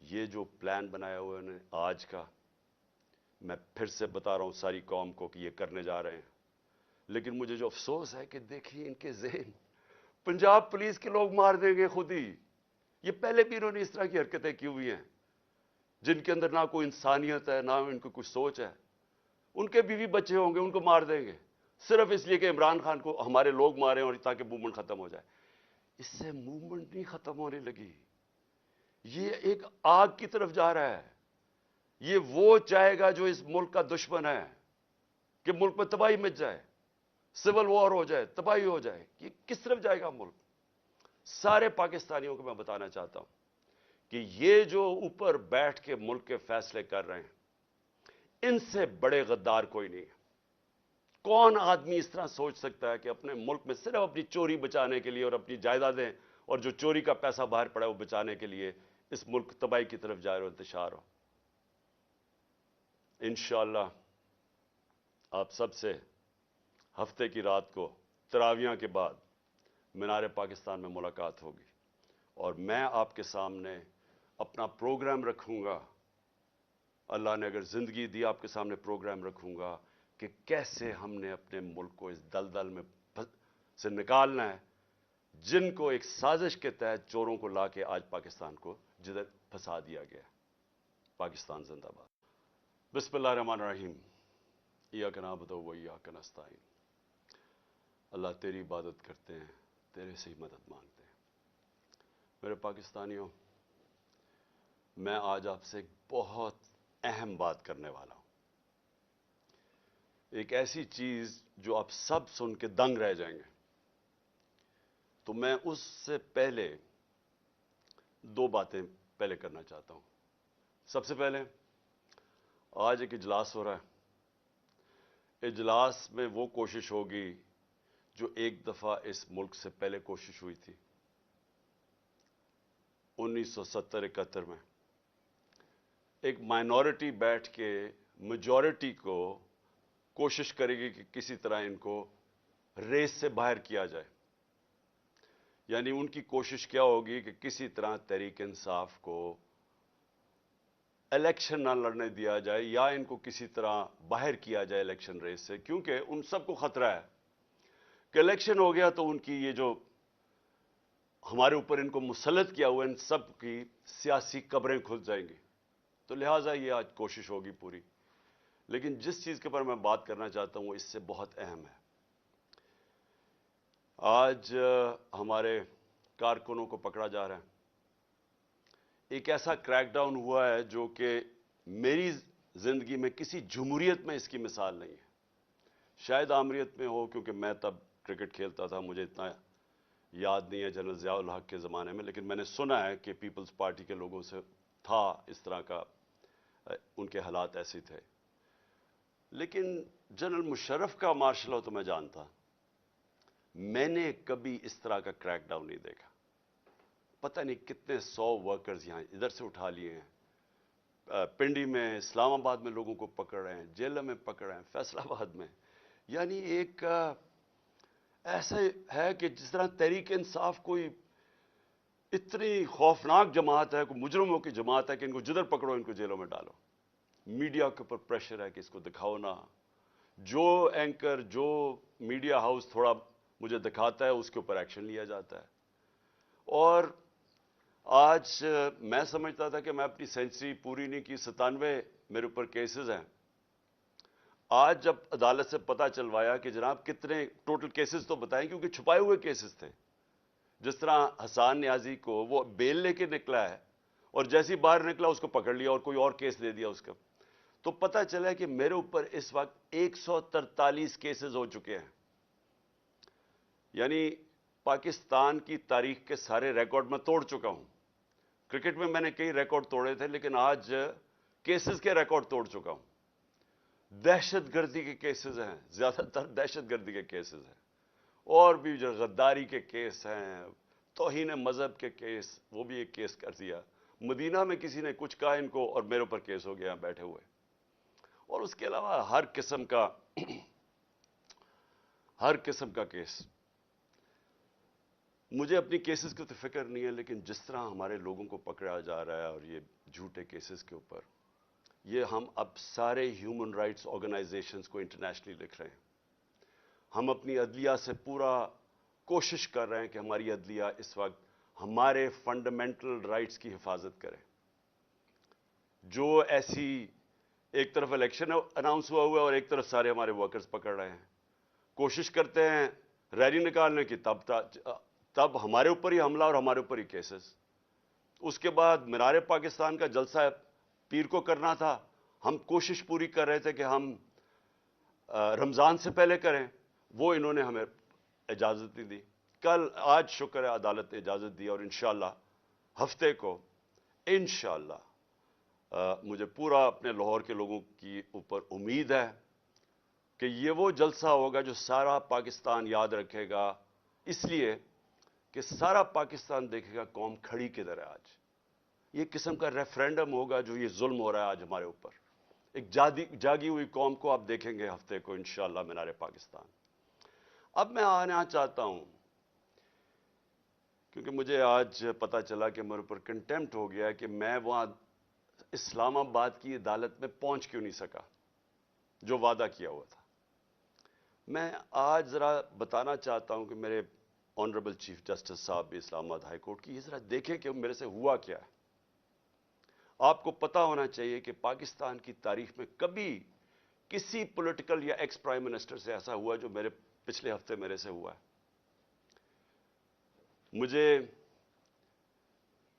یہ جو پلان بنایا ہوا ہے انہوں نے آج کا، میں پھر سے بتا رہا ہوں ساری قوم کو کہ یہ کرنے جا رہے ہیں، لیکن مجھے جو افسوس ہے کہ دیکھیے ان کے ذہن، پنجاب پولیس کے لوگ مار دیں گے خود ہی۔ یہ پہلے بھی انہوں نے اس طرح کی حرکتیں کی ہوئی ہیں، جن کے اندر نہ کوئی انسانیت ہے، نہ ان کو کچھ سوچ ہے۔ ان کے بیوی بچے ہوں گے، ان کو مار دیں گے صرف اس لیے کہ عمران خان کو ہمارے لوگ مارے اور تاکہ موومنٹ ختم ہو جائے۔ اس سے موومنٹ نہیں ختم ہونے لگی، یہ ایک آگ کی طرف جا رہا ہے۔ یہ وہ چاہے گا جو اس ملک کا دشمن ہے کہ ملک میں تباہی مچ جائے، سول وار ہو جائے، تباہی ہو جائے۔ یہ کس طرف جائے گا ملک؟ سارے پاکستانیوں کو میں بتانا چاہتا ہوں کہ یہ جو اوپر بیٹھ کے ملک کے فیصلے کر رہے ہیں، ان سے بڑے غدار کوئی نہیں ہے۔ کون آدمی اس طرح سوچ سکتا ہے کہ اپنے ملک میں صرف اپنی چوری بچانے کے لیے اور اپنی جائیدادیں اور جو چوری کا پیسہ باہر پڑا ہے وہ بچانے کے لیے اس ملک تباہی کی طرف جائے اور انتشار ہو؟ انشاءاللہ آپ سب سے ہفتے کی رات کو تراویحاں کے بعد مینار پاکستان میں ملاقات ہوگی، اور میں آپ کے سامنے اپنا پروگرام رکھوں گا۔ اللہ نے اگر زندگی دی، آپ کے سامنے پروگرام رکھوں گا کہ کیسے ہم نے اپنے ملک کو اس دلدل میں سے نکالنا ہے، جن کو ایک سازش کے تحت چوروں کو لا کے آج پاکستان کو جدھر پھنسا دیا گیا۔ پاکستان زندہ باد۔ بسم اللہ الرحمن الرحیم۔ ایاک نعبد و ایاک نستعین۔ اللہ تیری عبادت کرتے ہیں، تیرے سے ہی مدد مانگتے ہیں۔ میرے پاکستانیوں، میں آج آپ سے ایک بہت اہم بات کرنے والا ہوں، ایک ایسی چیز جو آپ سب سن کے دنگ رہ جائیں گے۔ تو میں اس سے پہلے 2 باتیں پہلے کرنا چاہتا ہوں۔ سب سے پہلے، آج ایک اجلاس ہو رہا ہے۔ اجلاس میں وہ کوشش ہوگی جو ایک دفعہ اس ملک سے پہلے کوشش ہوئی تھی 1970-71 میں۔ ایک مائنورٹی بیٹھ کے میجورٹی کو کوشش کرے گی کہ کسی طرح ان کو ریس سے باہر کیا جائے۔ یعنی ان کی کوشش کیا ہوگی کہ کسی طرح تحریک انصاف کو الیکشن نہ لڑنے دیا جائے، یا ان کو کسی طرح باہر کیا جائے الیکشن ریس سے، کیونکہ ان سب کو خطرہ ہے کہ الیکشن ہو گیا تو ان کی یہ جو ہمارے اوپر ان کو مسلط کیا ہوا، ان سب کی سیاسی قبریں کھل جائیں گی۔ تو لہٰذا یہ آج کوشش ہوگی پوری۔ لیکن جس چیز کے پر میں بات کرنا چاہتا ہوں وہ اس سے بہت اہم ہے۔ آج ہمارے کارکنوں کو پکڑا جا رہا ہے۔ ایک ایسا کریک ڈاؤن ہوا ہے جو کہ میری زندگی میں کسی جمہوریت میں اس کی مثال نہیں ہے۔ شاید آمریت میں ہو کیونکہ میں تب کرکٹ کھیلتا تھا, مجھے اتنا یاد نہیں ہے جنرل ضیاء الحق کے زمانے میں, لیکن میں نے سنا ہے کہ پیپلز پارٹی کے لوگوں سے تھا اس طرح کا, ان کے حالات ایسے تھے. لیکن جنرل مشرف کا مارشل لا تو میں جانتا, میں نے کبھی اس طرح کا کریک ڈاؤن نہیں دیکھا. پتہ نہیں کتنے 100 ورکرز یہاں ادھر سے اٹھا لیے ہیں, پنڈی میں, اسلام آباد میں لوگوں کو پکڑ رہے ہیں, جیلوں میں پکڑ رہے ہیں, فیصل آباد میں. یعنی ایک ایسا ہے کہ جس طرح تحریک انصاف کوئی اتنی خوفناک جماعت ہے, کوئی مجرموں کی جماعت ہے کہ ان کو جدھر پکڑو ان کو جیلوں میں ڈالو. میڈیا کے اوپر پریشر ہے کہ اس کو دکھاؤ نہ. جو اینکر, جو میڈیا ہاؤس تھوڑا مجھے دکھاتا ہے اس کے اوپر ایکشن لیا جاتا ہے. اور آج میں سمجھتا تھا کہ میں اپنی سینچری پوری نہیں کی, 97 میرے اوپر کیسز ہیں. آج جب عدالت سے پتہ چلوایا کہ جناب کتنے ٹوٹل کیسز تو بتائیں, کیونکہ چھپائے ہوئے کیسز تھے. جس طرح حسان نیازی کو وہ بیل لے کے نکلا ہے اور جیسی باہر نکلا اس کو پکڑ لیا اور کوئی اور کیس دے دیا اس کا, تو پتہ چلا کہ میرے اوپر اس وقت 143 کیسز ہو چکے ہیں. یعنی پاکستان کی تاریخ کے سارے ریکارڈ میں توڑ چکا ہوں. کرکٹ میں میں نے کئی ریکارڈ توڑے تھے, لیکن آج کیسز کے ریکارڈ توڑ چکا ہوں. دہشت گردی کے کیسز ہیں, زیادہ تر دہشت گردی کے کیسز ہیں, اور بھی جو غداری کے کیس ہیں, توہین مذہب کے کیس, وہ بھی ایک کیس کر دیا. مدینہ میں کسی نے کچھ کہا ان کو اور میرے اوپر کیس ہو گیا بیٹھے ہوئے. اور اس کے علاوہ ہر قسم کا کیس. مجھے اپنی کیسز کی تو فکر نہیں ہے, لیکن جس طرح ہمارے لوگوں کو پکڑا جا رہا ہے اور یہ جھوٹے کیسز کے اوپر, یہ ہم اب سارے ہیومن رائٹس آرگنائزیشنز کو انٹرنیشنلی لکھ رہے ہیں. ہم اپنی عدلیہ سے پورا کوشش کر رہے ہیں کہ ہماری عدلیہ اس وقت ہمارے فنڈامنٹل رائٹس کی حفاظت کرے. جو ایسی ایک طرف الیکشن اناؤنس ہوا ہے اور ایک طرف سارے ہمارے ورکرز پکڑ رہے ہیں, کوشش کرتے ہیں ریلی نکالنے کی, تب ہمارے اوپر ہی حملہ اور ہمارے اوپر ہی کیسز. اس کے بعد مینار پاکستان کا جلسہ پیر کو کرنا تھا, ہم کوشش پوری کر رہے تھے کہ ہم رمضان سے پہلے کریں, وہ انہوں نے ہمیں اجازت نہیں دی. آج شکر ہے عدالت نے اجازت دی, اور انشاءاللہ ہفتے کو انشاءاللہ مجھے پورا اپنے لاہور کے لوگوں کی اوپر امید ہے کہ یہ وہ جلسہ ہوگا جو سارا پاکستان یاد رکھے گا, اس لیے کہ سارا پاکستان دیکھے گا قوم کھڑی کدھر ہے آج. یہ قسم کا ریفرینڈم ہوگا جو یہ ظلم ہو رہا ہے آج ہمارے اوپر. ایک جاگی ہوئی قوم کو آپ دیکھیں گے ہفتے کو انشاءاللہ مینار پاکستان. اب میں آنا چاہتا ہوں, کیونکہ مجھے آج پتہ چلا کہ میرے اوپر کنٹیمپٹ ہو گیا ہے کہ میں وہاں اسلام آباد کی عدالت میں پہنچ کیوں نہیں سکا جو وعدہ کیا ہوا تھا. میں آج ذرا بتانا چاہتا ہوں کہ میرے آنریبل چیف جسٹس صاحب بھی اسلام آباد ہائی کورٹ کی, یہ ذرا دیکھیں کہ میرے سے ہوا کیا ہے. آپ کو پتہ ہونا چاہیے کہ پاکستان کی تاریخ میں کبھی کسی پولیٹیکل یا ایکس پرائم منسٹر سے ایسا ہوا جو پچھلے ہفتے میرے سے ہوا ہے. مجھے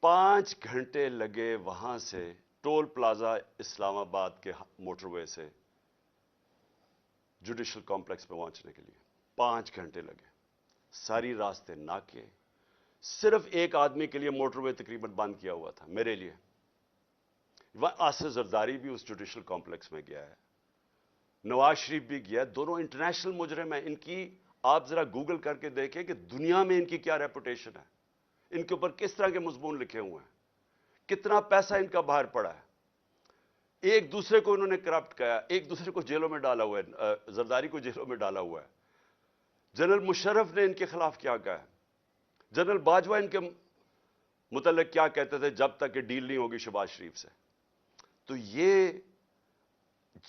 5 گھنٹے لگے وہاں سے ٹول پلازا اسلام آباد کے موٹر وے سے جوڈیشل کمپلیکس پہ پہنچنے کے لیے. 5 گھنٹے لگے, ساری راستے ناکے. صرف ایک آدمی کے لیے موٹر وے تقریباً بند کیا ہوا تھا, میرے لیے. آصف زرداری بھی اس جوڈیشل کمپلیکس میں گیا ہے, نواز شریف بھی گیا. دونوں انٹرنیشنل مجرم ہیں. ان کی آپ ذرا گوگل کر کے دیکھیں کہ دنیا میں ان کی کیا ریپوٹیشن ہے, ان کے اوپر کس طرح کے مضمون لکھے ہوئے ہیں, کتنا پیسہ ان کا باہر پڑا ہے. ایک دوسرے کو انہوں نے کرپٹ کیا, ایک دوسرے کو جیلوں میں ڈالا ہوا ہے, زرداری کو جیلوں میں ڈالا ہوا ہے. جنرل مشرف نے ان کے خلاف کیا کہا ہے, جنرل باجوہ ان کے متعلق کیا کہتے تھے جب تک کہ ڈیل نہیں ہوگی شہباز شریف سے. تو یہ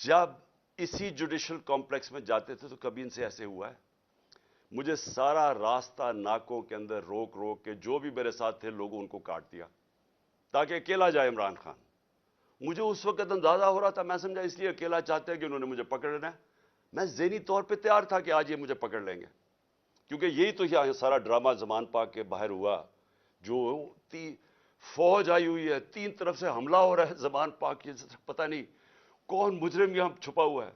جب اسی جوڈیشل کمپلیکس میں جاتے تھے تو کبھی ان سے ایسے ہوا ہے. مجھے سارا راستہ ناکوں کے اندر روک روک کے جو بھی میرے ساتھ تھے لوگوں ان کو کاٹ دیا تاکہ اکیلا جائے عمران خان. مجھے اس وقت اندازہ ہو رہا تھا, میں سمجھا اس لیے اکیلا چاہتے ہیں کہ انہوں نے مجھے پکڑ لینا ہے. میں ذہنی طور پہ تیار تھا کہ آج یہ مجھے پکڑ لیں گے, کیونکہ یہی تو یہاں سارا ڈرامہ زمان پاک کے باہر ہوا. جو فوج آئی ہوئی ہے, 3 طرف سے حملہ ہو رہا ہے زمان پاک کی, پتہ نہیں کون مجرم یہاں چھپا ہوا ہے.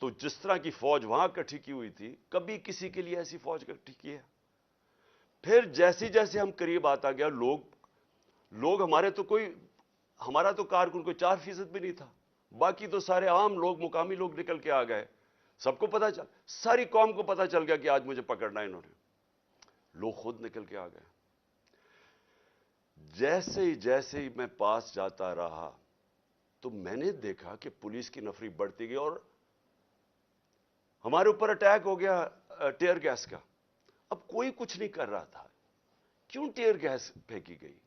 تو جس طرح کی فوج وہاں اکٹھی کی ہوئی تھی کبھی کسی کے لیے ایسی فوج اکٹھی کی ہے؟ پھر جیسے جیسے ہم قریب آتا گیا لوگ ہمارا تو کارکن کوئی 4% بھی نہیں تھا، باقی تو سارے عام لوگ مقامی لوگ نکل کے آ گئے، سب کو پتا چل، ساری قوم کو پتا چل گیا کہ آج مجھے پکڑنا ہے انہوں نے، لوگ خود نکل کے آ گئے۔ جیسے ہی میں پاس جاتا رہا تو میں نے دیکھا کہ پولیس کی نفری بڑھتی گئی اور ہمارے اوپر اٹیک ہو گیا ٹیئر گیس کا۔ اب کوئی کچھ نہیں کر رہا تھا، کیوں ٹیئر گیس پھینکی گئی؟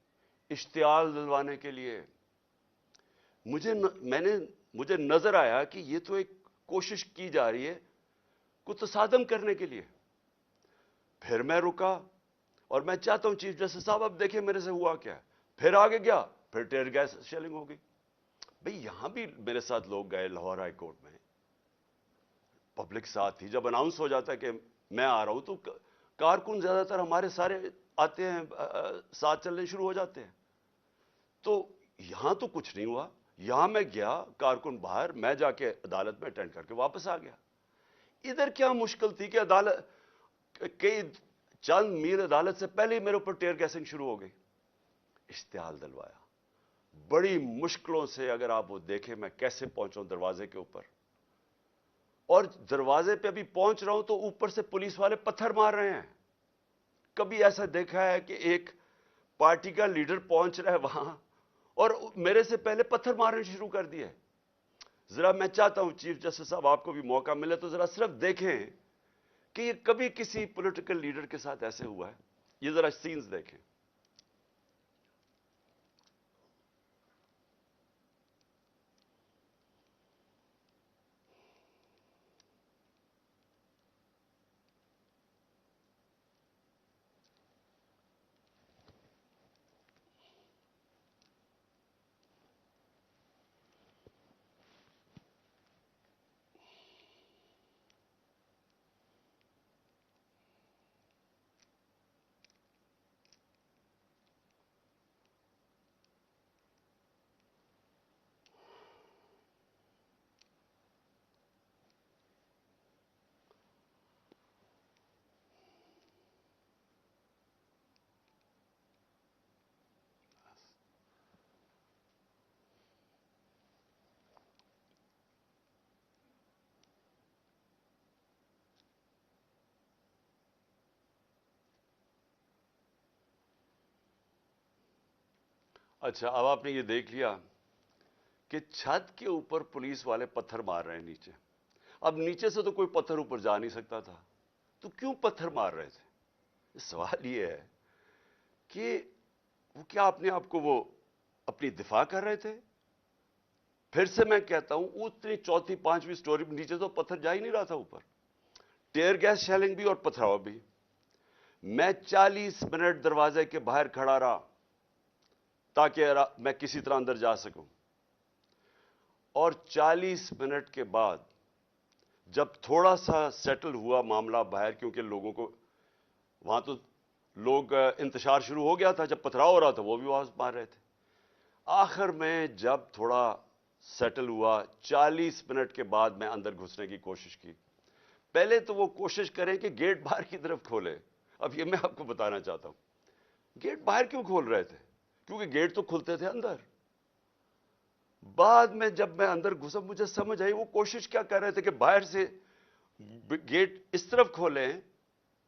اشتعال دلوانے کے لیے۔ مجھے نظر آیا کہ یہ تو ایک کوشش کی جا رہی ہے کو تصادم کرنے کے لیے۔ پھر میں رکا اور میں چاہتا ہوں چیف جسٹس صاحب اب دیکھیں میرے سے ہوا کیا ہے۔ پھر آگے گیا، پھر ٹیئر گیس شیلنگ ہو گئی۔ بھئی یہاں بھی میرے ساتھ لوگ گئے لاہور ہائی کورٹ میں، پبلک ساتھ تھی۔ جب اناؤنس ہو جاتا ہے کہ میں آ رہا ہوں تو کارکن زیادہ تر ہمارے سارے آتے ہیں، ساتھ چلنے شروع ہو جاتے ہیں۔ تو یہاں تو کچھ نہیں ہوا، یہاں میں گیا، کارکن باہر، میں جا کے عدالت میں اٹینڈ کر کے واپس آ گیا۔ ادھر کیا مشکل تھی کہ عدالت کئی چند میل عدالت سے پہلے ہی میرے اوپر ٹیئر گیسنگ شروع ہو گئی۔ اشتعال دلوایا بڑی مشکلوں سے، اگر آپ وہ دیکھیں میں کیسے پہنچا ہوں دروازے کے اوپر، اور دروازے پہ ابھی پہنچ رہا ہوں تو اوپر سے پولیس والے پتھر مار رہے ہیں۔ کبھی ایسا دیکھا ہے کہ ایک پارٹی کا لیڈر پہنچ رہا ہے وہاں اور میرے سے پہلے پتھر مارنے شروع کر دیے؟ ذرا میں چاہتا ہوں چیف جسٹس صاحب آپ کو بھی موقع ملے تو ذرا صرف دیکھیں کہ یہ کبھی کسی پولیٹیکل لیڈر کے ساتھ ایسے ہوا ہے؟ یہ ذرا سینز دیکھیں۔ اچھا، اب آپ نے یہ دیکھ لیا کہ چھت کے اوپر پولیس والے پتھر مار رہے ہیں نیچے۔ اب نیچے سے تو کوئی پتھر اوپر جا نہیں سکتا تھا، تو کیوں پتھر مار رہے تھے؟ سوال یہ ہے کہ وہ کیا اپنے آپ کو وہ اپنی دفاع کر رہے تھے؟ پھر سے میں کہتا ہوں اتنی چوتھی پانچویں سٹوری نیچے تو پتھر جا ہی نہیں رہا تھا اوپر، ٹیئر گیس شیلنگ بھی اور پتھراؤ بھی۔ میں 40 منٹ دروازے کے باہر کھڑا رہا تاکہ میں کسی طرح اندر جا سکوں، اور 40 منٹ کے بعد جب تھوڑا سا سیٹل ہوا معاملہ باہر، کیونکہ لوگوں کو وہاں تو لوگ انتشار شروع ہو گیا تھا، جب پتھراؤ ہو رہا تھا وہ بھی آواز مار رہے تھے، آخر میں جب تھوڑا سیٹل ہوا 40 منٹ کے بعد میں اندر گھسنے کی کوشش کی۔ پہلے تو وہ کوشش کریں کہ گیٹ باہر کی طرف کھولے۔ اب یہ میں آپ کو بتانا چاہتا ہوں گیٹ باہر کیوں کھول رہے تھے، کیونکہ گیٹ تو کھلتے تھے اندر۔ بعد میں جب میں اندر گھسا مجھے سمجھ آئی وہ کوشش کیا کر رہے تھے کہ باہر سے گیٹ اس طرف کھولیں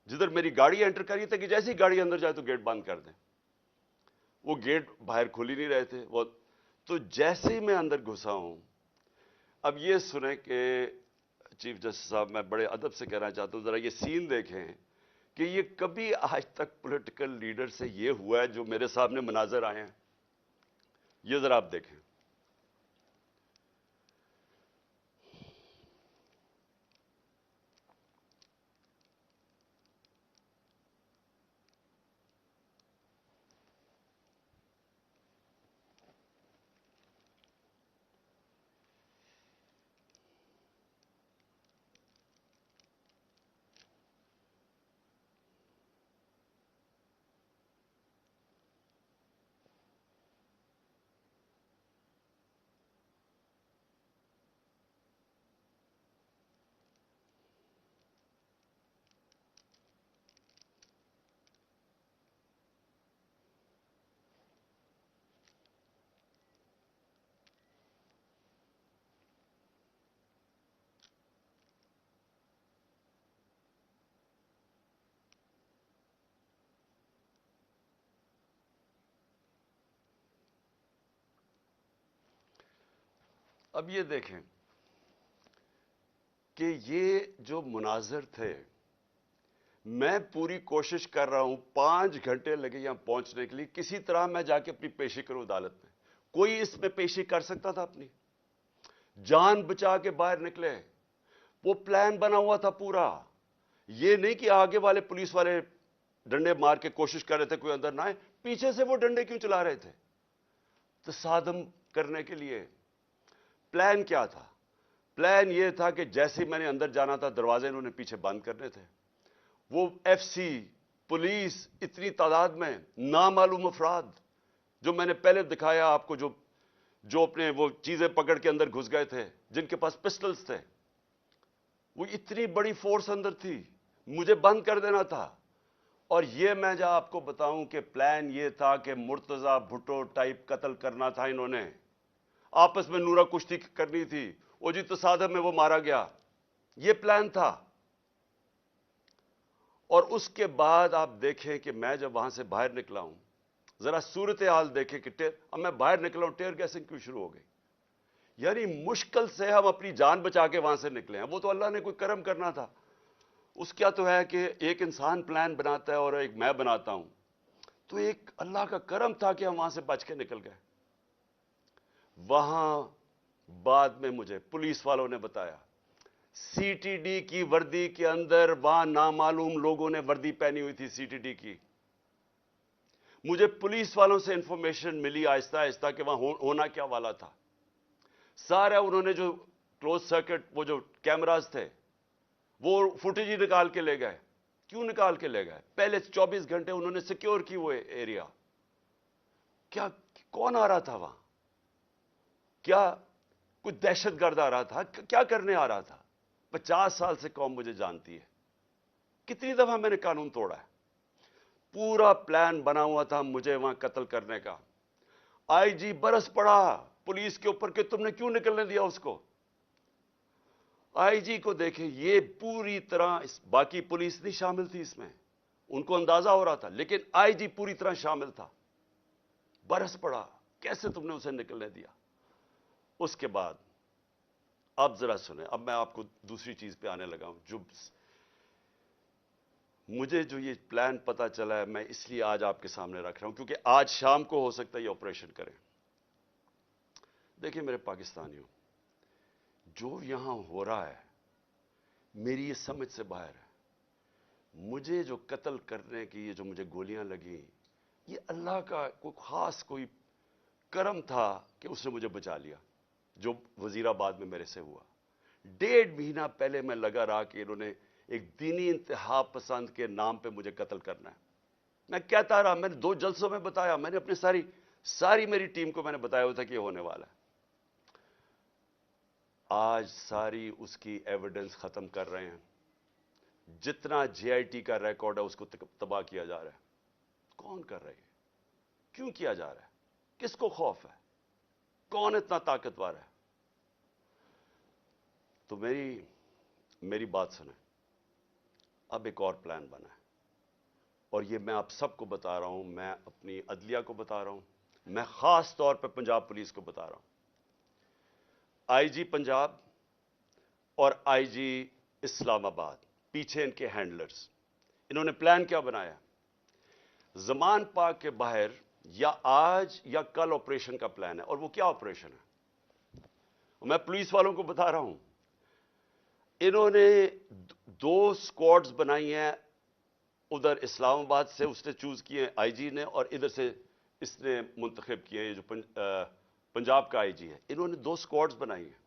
جدھر میری گاڑی انٹر کری تھی، کہ جیسے ہی گاڑی اندر جائے تو گیٹ بند کر دیں۔ وہ گیٹ باہر کھل ہی نہیں رہے تھے وہ، تو جیسے ہی میں اندر گھسا ہوں، اب یہ سنیں کہ چیف جسٹس صاحب میں بڑے ادب سے کہنا چاہتا ہوں ذرا یہ سین دیکھیں کہ یہ کبھی آج تک پولیٹیکل لیڈر سے یہ ہوا ہے جو میرے سامنے مناظر آئے ہیں، یہ ذرا آپ دیکھیں۔ اب یہ دیکھیں کہ یہ جو مناظر تھے، میں پوری کوشش کر رہا ہوں، 5 گھنٹے لگے یہاں پہنچنے کے لیے، کسی طرح میں جا کے اپنی پیشی کروں عدالت میں. کوئی اس میں پیشی کر سکتا تھا اپنی؟ جان بچا کے باہر نکلے. وہ پلان بنا ہوا تھا پورا. یہ نہیں کہ آگے والے پولیس والے ڈنڈے مار کے کوشش کر رہے تھے کوئی اندر نہ آئے، پیچھے سے وہ ڈنڈے کیوں چلا رہے تھے؟ تصادم کرنے کے لیے. پلان کیا تھا؟ پلان یہ تھا کہ جیسے میں نے اندر جانا تھا، دروازے انہوں نے پیچھے بند کرنے تھے. وہ ایف سی، پولیس، اتنی تعداد میں نامعلوم افراد جو میں نے پہلے دکھایا آپ کو، جو اپنے وہ چیزیں پکڑ کے اندر گھس گئے تھے، جن کے پاس پسٹلز تھے، وہ اتنی بڑی فورس اندر تھی، مجھے بند کر دینا تھا. اور یہ میں جب آپ کو بتاؤں کہ پلان یہ تھا کہ مرتضی بھٹو ٹائپ قتل کرنا تھا انہوں نے، آپس میں نورا کشتی کرنی تھی، وہ جی تصادم میں وہ مارا گیا. یہ پلان تھا. اور اس کے بعد آپ دیکھیں کہ میں جب وہاں سے باہر نکلا ہوں، ذرا صورتحال دیکھیں کہ اب میں باہر نکلا ہوں، ٹیئر گیسنگ کیوں شروع ہو گئی. یعنی مشکل سے ہم اپنی جان بچا کے وہاں سے نکلے ہیں. وہ تو اللہ نے کوئی کرم کرنا تھا. اس کیا تو ہے کہ ایک انسان پلان بناتا ہے اور ایک میں بناتا ہوں، تو ایک اللہ کا کرم تھا کہ ہم وہاں سے بچ کے نکل گئے. وہاں بعد میں مجھے پولیس والوں نے بتایا، سی ٹی ڈی کی وردی کے اندر وہاں نامعلوم لوگوں نے وردی پہنی ہوئی تھی سی ٹی ڈی کی. مجھے پولیس والوں سے انفارمیشن ملی آہستہ آہستہ کہ وہاں ہونا کیا والا تھا. سارا انہوں نے جو کلوز سرکٹ وہ جو کیمراز تھے وہ فوٹیج ہی نکال کے لے گئے. کیوں نکال کے لے گئے؟ پہلے 24 گھنٹے انہوں نے سیکیور کی وہ ایریا. کیا کون آ رہا تھا وہاں؟ کیا کوئی دہشت گرد آ رہا تھا؟ کیا کرنے آ رہا تھا؟ 50 سال سے قوم مجھے جانتی ہے. کتنی دفعہ میں نے قانون توڑا ہے. پورا پلان بنا ہوا تھا مجھے وہاں قتل کرنے کا. آئی جی برس پڑا پولیس کے اوپر کہ تم نے کیوں نکلنے دیا اس کو. آئی جی کو دیکھیں، یہ پوری طرح باقی پولیس نہیں شامل تھی اس میں، ان کو اندازہ ہو رہا تھا، لیکن آئی جی پوری طرح شامل تھا. برس پڑا کیسے تم نے اسے نکلنے دیا. اس کے بعد اب ذرا سنیں، اب میں آپ کو دوسری چیز پہ آنے لگا ہوں. مجھے جو یہ پلان پتا چلا ہے، میں اس لیے آج آپ کے سامنے رکھ رہا ہوں کیونکہ آج شام کو ہو سکتا ہے یہ آپریشن کریں. دیکھیں میرے پاکستانیوں، جو یہاں ہو رہا ہے میری یہ سمجھ سے باہر ہے. مجھے جو قتل کرنے کی یہ جو مجھے گولیاں لگیں، یہ اللہ کا کوئی خاص کوئی کرم تھا کہ اس نے مجھے بچا لیا. جو وزیر آباد میں میرے سے ہوا، 1.5 مہینہ پہلے میں لگا رہا کہ انہوں نے ایک دینی انتہا پسند کے نام پہ مجھے قتل کرنا ہے. میں کہتا رہا، میں نے 2 جلسوں میں بتایا، میں نے اپنی ساری میری ٹیم کو میں نے بتایا ہوا تھا کہ یہ ہونے والا ہے. آج ساری اس کی ایویڈنس ختم کر رہے ہیں. جتنا جے آئی ٹی کا ریکارڈ ہے اس کو تباہ کیا جا رہا ہے. کون کر رہے ہے؟ کیوں کیا جا رہا ہے؟ کس کو خوف ہے؟ کون اتنا طاقتور ہے؟ تو میری بات سنیں. اب ایک اور پلان بنا ہے اور یہ میں آپ سب کو بتا رہا ہوں. میں اپنی عدلیہ کو بتا رہا ہوں، میں خاص طور پہ پنجاب پولیس کو بتا رہا ہوں. آئی جی پنجاب اور آئی جی اسلام آباد، پیچھے ان کے ہینڈلرز، انہوں نے پلان کیا بنایا؟ زمان پاک کے باہر یا آج یا کل آپریشن کا پلان ہے. اور وہ کیا آپریشن ہے؟ میں پولیس والوں کو بتا رہا ہوں، انہوں نے 2 سکواڈز بنائی ہیں. ادھر اسلام آباد سے اس نے چوز کیے آئی جی نے، اور ادھر سے اس نے منتخب کیے یہ جو پنجاب کا آئی جی ہے. انہوں نے 2 سکواڈز بنائی ہیں.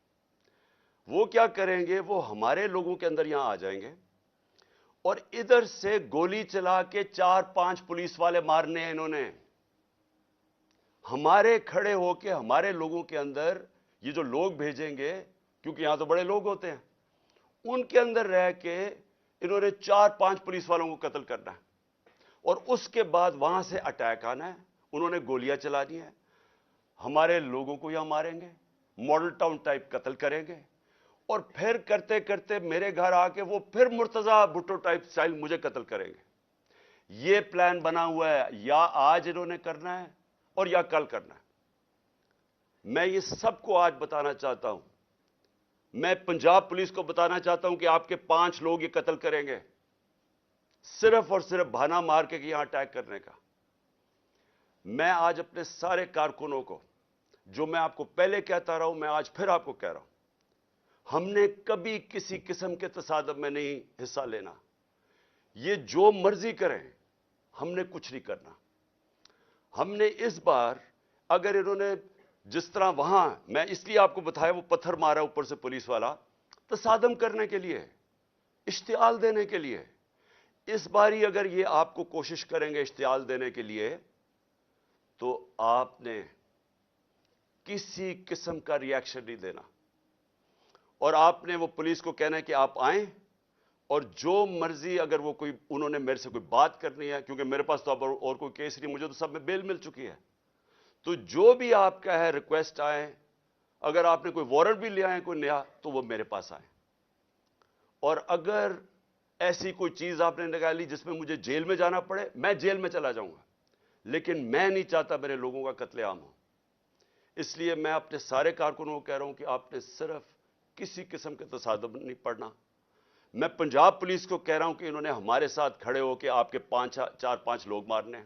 وہ کیا کریں گے؟ وہ ہمارے لوگوں کے اندر یہاں آ جائیں گے اور ادھر سے گولی چلا کے 4-5 پولیس والے مارنے ہیں انہوں نے. ہمارے کھڑے ہو کے ہمارے لوگوں کے اندر یہ جو لوگ بھیجیں گے، کیونکہ یہاں تو بڑے لوگ ہوتے ہیں، ان کے اندر رہ کے انہوں نے 4-5 پولیس والوں کو قتل کرنا ہے. اور اس کے بعد وہاں سے اٹیک آنا ہے، انہوں نے گولیاں چلانی ہیں، ہمارے لوگوں کو یہاں ماریں گے، ماڈل ٹاؤن ٹائپ قتل کریں گے، اور پھر کرتے کرتے میرے گھر آ کے وہ پھر مرتضی بھٹو ٹائپ سٹائل مجھے قتل کریں گے. یہ پلان بنا ہوا ہے، یا آج انہوں نے کرنا ہے اور یا کل کرنا ہے. میں یہ سب کو آج بتانا چاہتا ہوں میں پنجاب پولیس کو بتانا چاہتا ہوں کہ آپ کے 5 لوگ یہ قتل کریں گے صرف اور صرف بہانہ مار کے یہاں اٹیک کرنے کا۔ میں آج اپنے سارے کارکنوں کو، جو میں آپ کو پہلے کہتا رہا ہوں، میں آج پھر آپ کو کہہ رہا ہوں، ہم نے کبھی کسی قسم کے تصادم میں نہیں حصہ لینا۔ یہ جو مرضی کریں، ہم نے کچھ نہیں کرنا۔ ہم نے اس بار، اگر انہوں نے جس طرح وہاں، میں اس لیے آپ کو بتایا، وہ پتھر مارا اوپر سے پولیس والا، تصادم کرنے کے لیے، اشتعال دینے کے لیے۔ اس باری اگر یہ آپ کو کوشش کریں گے اشتعال دینے کے لیے، تو آپ نے کسی قسم کا ری ایکشن نہیں دینا، اور آپ نے وہ پولیس کو کہنا ہے کہ آپ آئیں، اور جو مرضی، اگر وہ کوئی، انہوں نے میرے سے کوئی بات کرنی ہے، کیونکہ میرے پاس تو اب اور کوئی کیس نہیں، مجھے تو سب میں بیل مل چکی ہے، تو جو بھی آپ کا ہے ریکویسٹ آئے، اگر آپ نے کوئی وارنٹ بھی لے آئے کوئی نیا، تو وہ میرے پاس آئے۔ اور اگر ایسی کوئی چیز آپ نے نکالی جس میں مجھے جیل میں جانا پڑے، میں جیل میں چلا جاؤں گا، لیکن میں نہیں چاہتا میرے لوگوں کا قتل عام ہو۔ اس لیے میں اپنے سارے کارکنوں کو کہہ رہا ہوں کہ آپ نے صرف کسی قسم کے تصادم نہیں پڑنا۔ میں پنجاب پولیس کو کہہ رہا ہوں کہ انہوں نے ہمارے ساتھ کھڑے ہو کے آپ کے 4-5 لوگ مارنے ہیں،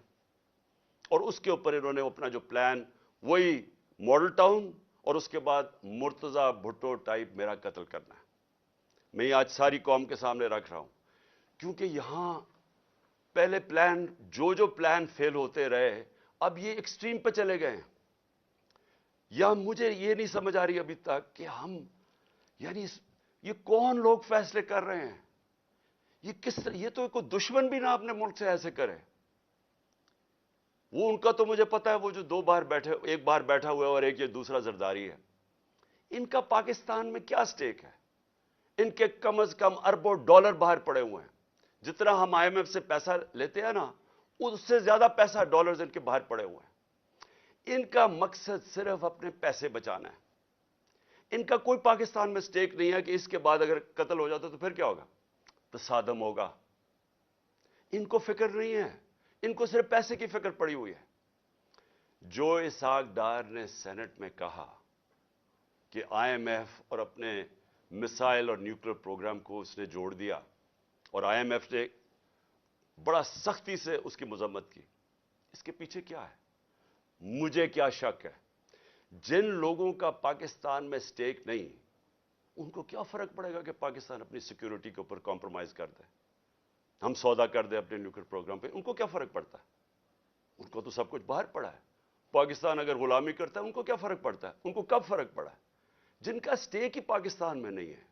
اور اس کے اوپر انہوں نے اپنا جو پلان، وہی ماڈل ٹاؤن اور اس کے بعد مرتضی بھٹو ٹائپ میرا قتل کرنا ہے۔ میں یہ آج ساری قوم کے سامنے رکھ رہا ہوں، کیونکہ یہاں پہلے پلان، جو پلان فیل ہوتے رہے، اب یہ ایکسٹریم پہ چلے گئے ہیں۔ یا مجھے یہ نہیں سمجھ آ رہی ابھی تک کہ ہم، یعنی یہ کون لوگ فیصلے کر رہے ہیں؟ یہ کس طرح، یہ تو کوئی دشمن بھی نہ اپنے ملک سے ایسے کرے۔ وہ ان کا تو مجھے پتا ہے، وہ جو 2 بار بیٹھے، ایک بار بیٹھا ہوا ہے اور ایک یہ دوسرا زرداری ہے، ان کا پاکستان میں کیا سٹیک ہے؟ ان کے کم از کم اربوں ڈالر باہر پڑے ہوئے ہیں۔ جتنا ہم آئی ایم ایف سے پیسہ لیتے ہیں نا، اس سے زیادہ پیسہ ڈالرز ان کے باہر پڑے ہوئے ہیں۔ ان کا مقصد صرف اپنے پیسے بچانا ہے۔ ان کا کوئی پاکستان میں سٹیک نہیں ہے کہ اس کے بعد اگر قتل ہو جاتا تو پھر کیا ہوگا؟ تصادم ہوگا۔ ان کو فکر نہیں ہے، ان کو صرف پیسے کی فکر پڑی ہوئی ہے۔ جو اسحاق ڈار نے سینٹ میں کہا کہ آئی ایم ایف اور اپنے میسائل اور نیوکلیر پروگرام کو اس نے جوڑ دیا، اور آئی ایم ایف نے بڑا سختی سے اس کی مذمت کی، اس کے پیچھے کیا ہے؟ مجھے کیا شک ہے؟ جن لوگوں کا پاکستان میں سٹیک نہیں، ان کو کیا فرق پڑے گا کہ پاکستان اپنی سیکیورٹی کے اوپر کمپرومائز کر دے، ہم سودا کر دیں اپنے نیوکلیر پروگرام پہ؟ ان کو کیا فرق پڑتا ہے؟ ان کو تو سب کچھ باہر پڑا ہے۔ پاکستان اگر غلامی کرتا ہے، ان کو کیا فرق پڑتا ہے؟ ان کو کب فرق پڑا ہے؟ جن کا سٹیک ہی پاکستان میں نہیں ہے،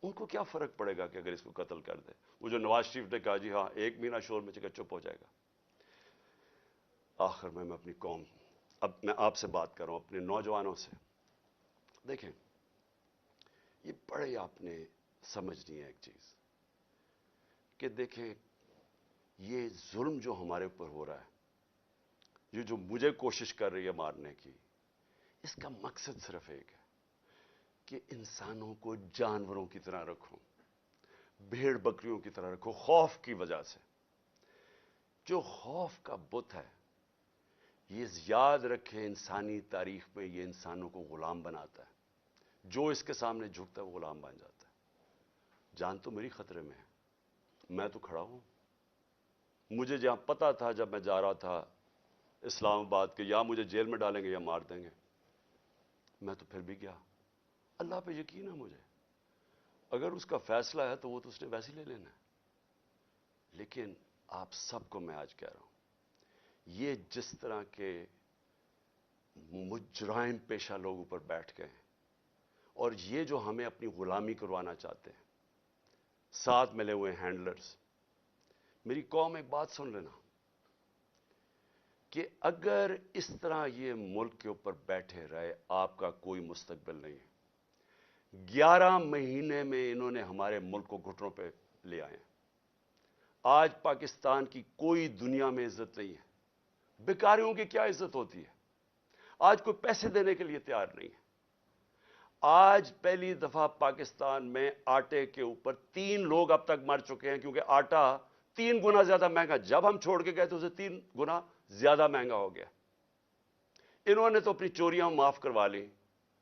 ان کو کیا فرق پڑے گا کہ اگر اس کو قتل کر دے؟ وہ جو نواز شریف نے کہا، جی ہاں 1 مہینہ شور میں چکا چپ ہو جائے گا۔ آخر میں اپنی قوم، اب میں آپ سے بات کر رہا ہوں، اپنے نوجوانوں سے، دیکھیں، یہ بڑے آپ نے سمجھنی ہے ایک چیز کہ دیکھیں، یہ ظلم جو ہمارے اوپر ہو رہا ہے، یہ جو مجھے کوشش کر رہی ہے مارنے کی، اس کا مقصد صرف ایک ہے کہ انسانوں کو جانوروں کی طرح رکھو، بھیڑ بکریوں کی طرح رکھو، خوف کی وجہ سے۔ جو خوف کا بت ہے، یہ یاد رکھے، انسانی تاریخ میں یہ انسانوں کو غلام بناتا ہے۔ جو اس کے سامنے جھکتا ہے وہ غلام بن جاتا ہے۔ جان تو میری خطرے میں ہے، میں تو کھڑا ہوں۔ مجھے جہاں پتا تھا جب میں جا رہا تھا اسلام آباد کہ یا مجھے جیل میں ڈالیں گے یا مار دیں گے، میں تو پھر بھی گیا۔ اللہ پہ یقین ہے مجھے، اگر اس کا فیصلہ ہے تو وہ تو اس نے ویسے لے لینا ہے۔ لیکن آپ سب کو میں آج کہہ رہا ہوں، یہ جس طرح کے مجرم پیشہ لوگ اوپر بیٹھ گئے ہیں، اور یہ جو ہمیں اپنی غلامی کروانا چاہتے ہیں، ساتھ ملے ہوئے ہینڈلرز، میری قوم ایک بات سن لینا، کہ اگر اس طرح یہ ملک کے اوپر بیٹھے رہے، آپ کا کوئی مستقبل نہیں ہے۔ 11 مہینے میں انہوں نے ہمارے ملک کو گھٹنوں پہ لے آئے ہیں۔ آج پاکستان کی کوئی دنیا میں عزت نہیں ہے۔ بیکاریوں کی کیا عزت ہوتی ہے؟ آج کوئی پیسے دینے کے لیے تیار نہیں ہے۔ آج پہلی دفعہ پاکستان میں آٹے کے اوپر 3 لوگ اب تک مر چکے ہیں، کیونکہ آٹا 3 گنا زیادہ مہنگا، جب ہم چھوڑ کے گئے تو اسے 3 گنا زیادہ مہنگا ہو گیا۔ انہوں نے تو اپنی چوریاں معاف کروا لی،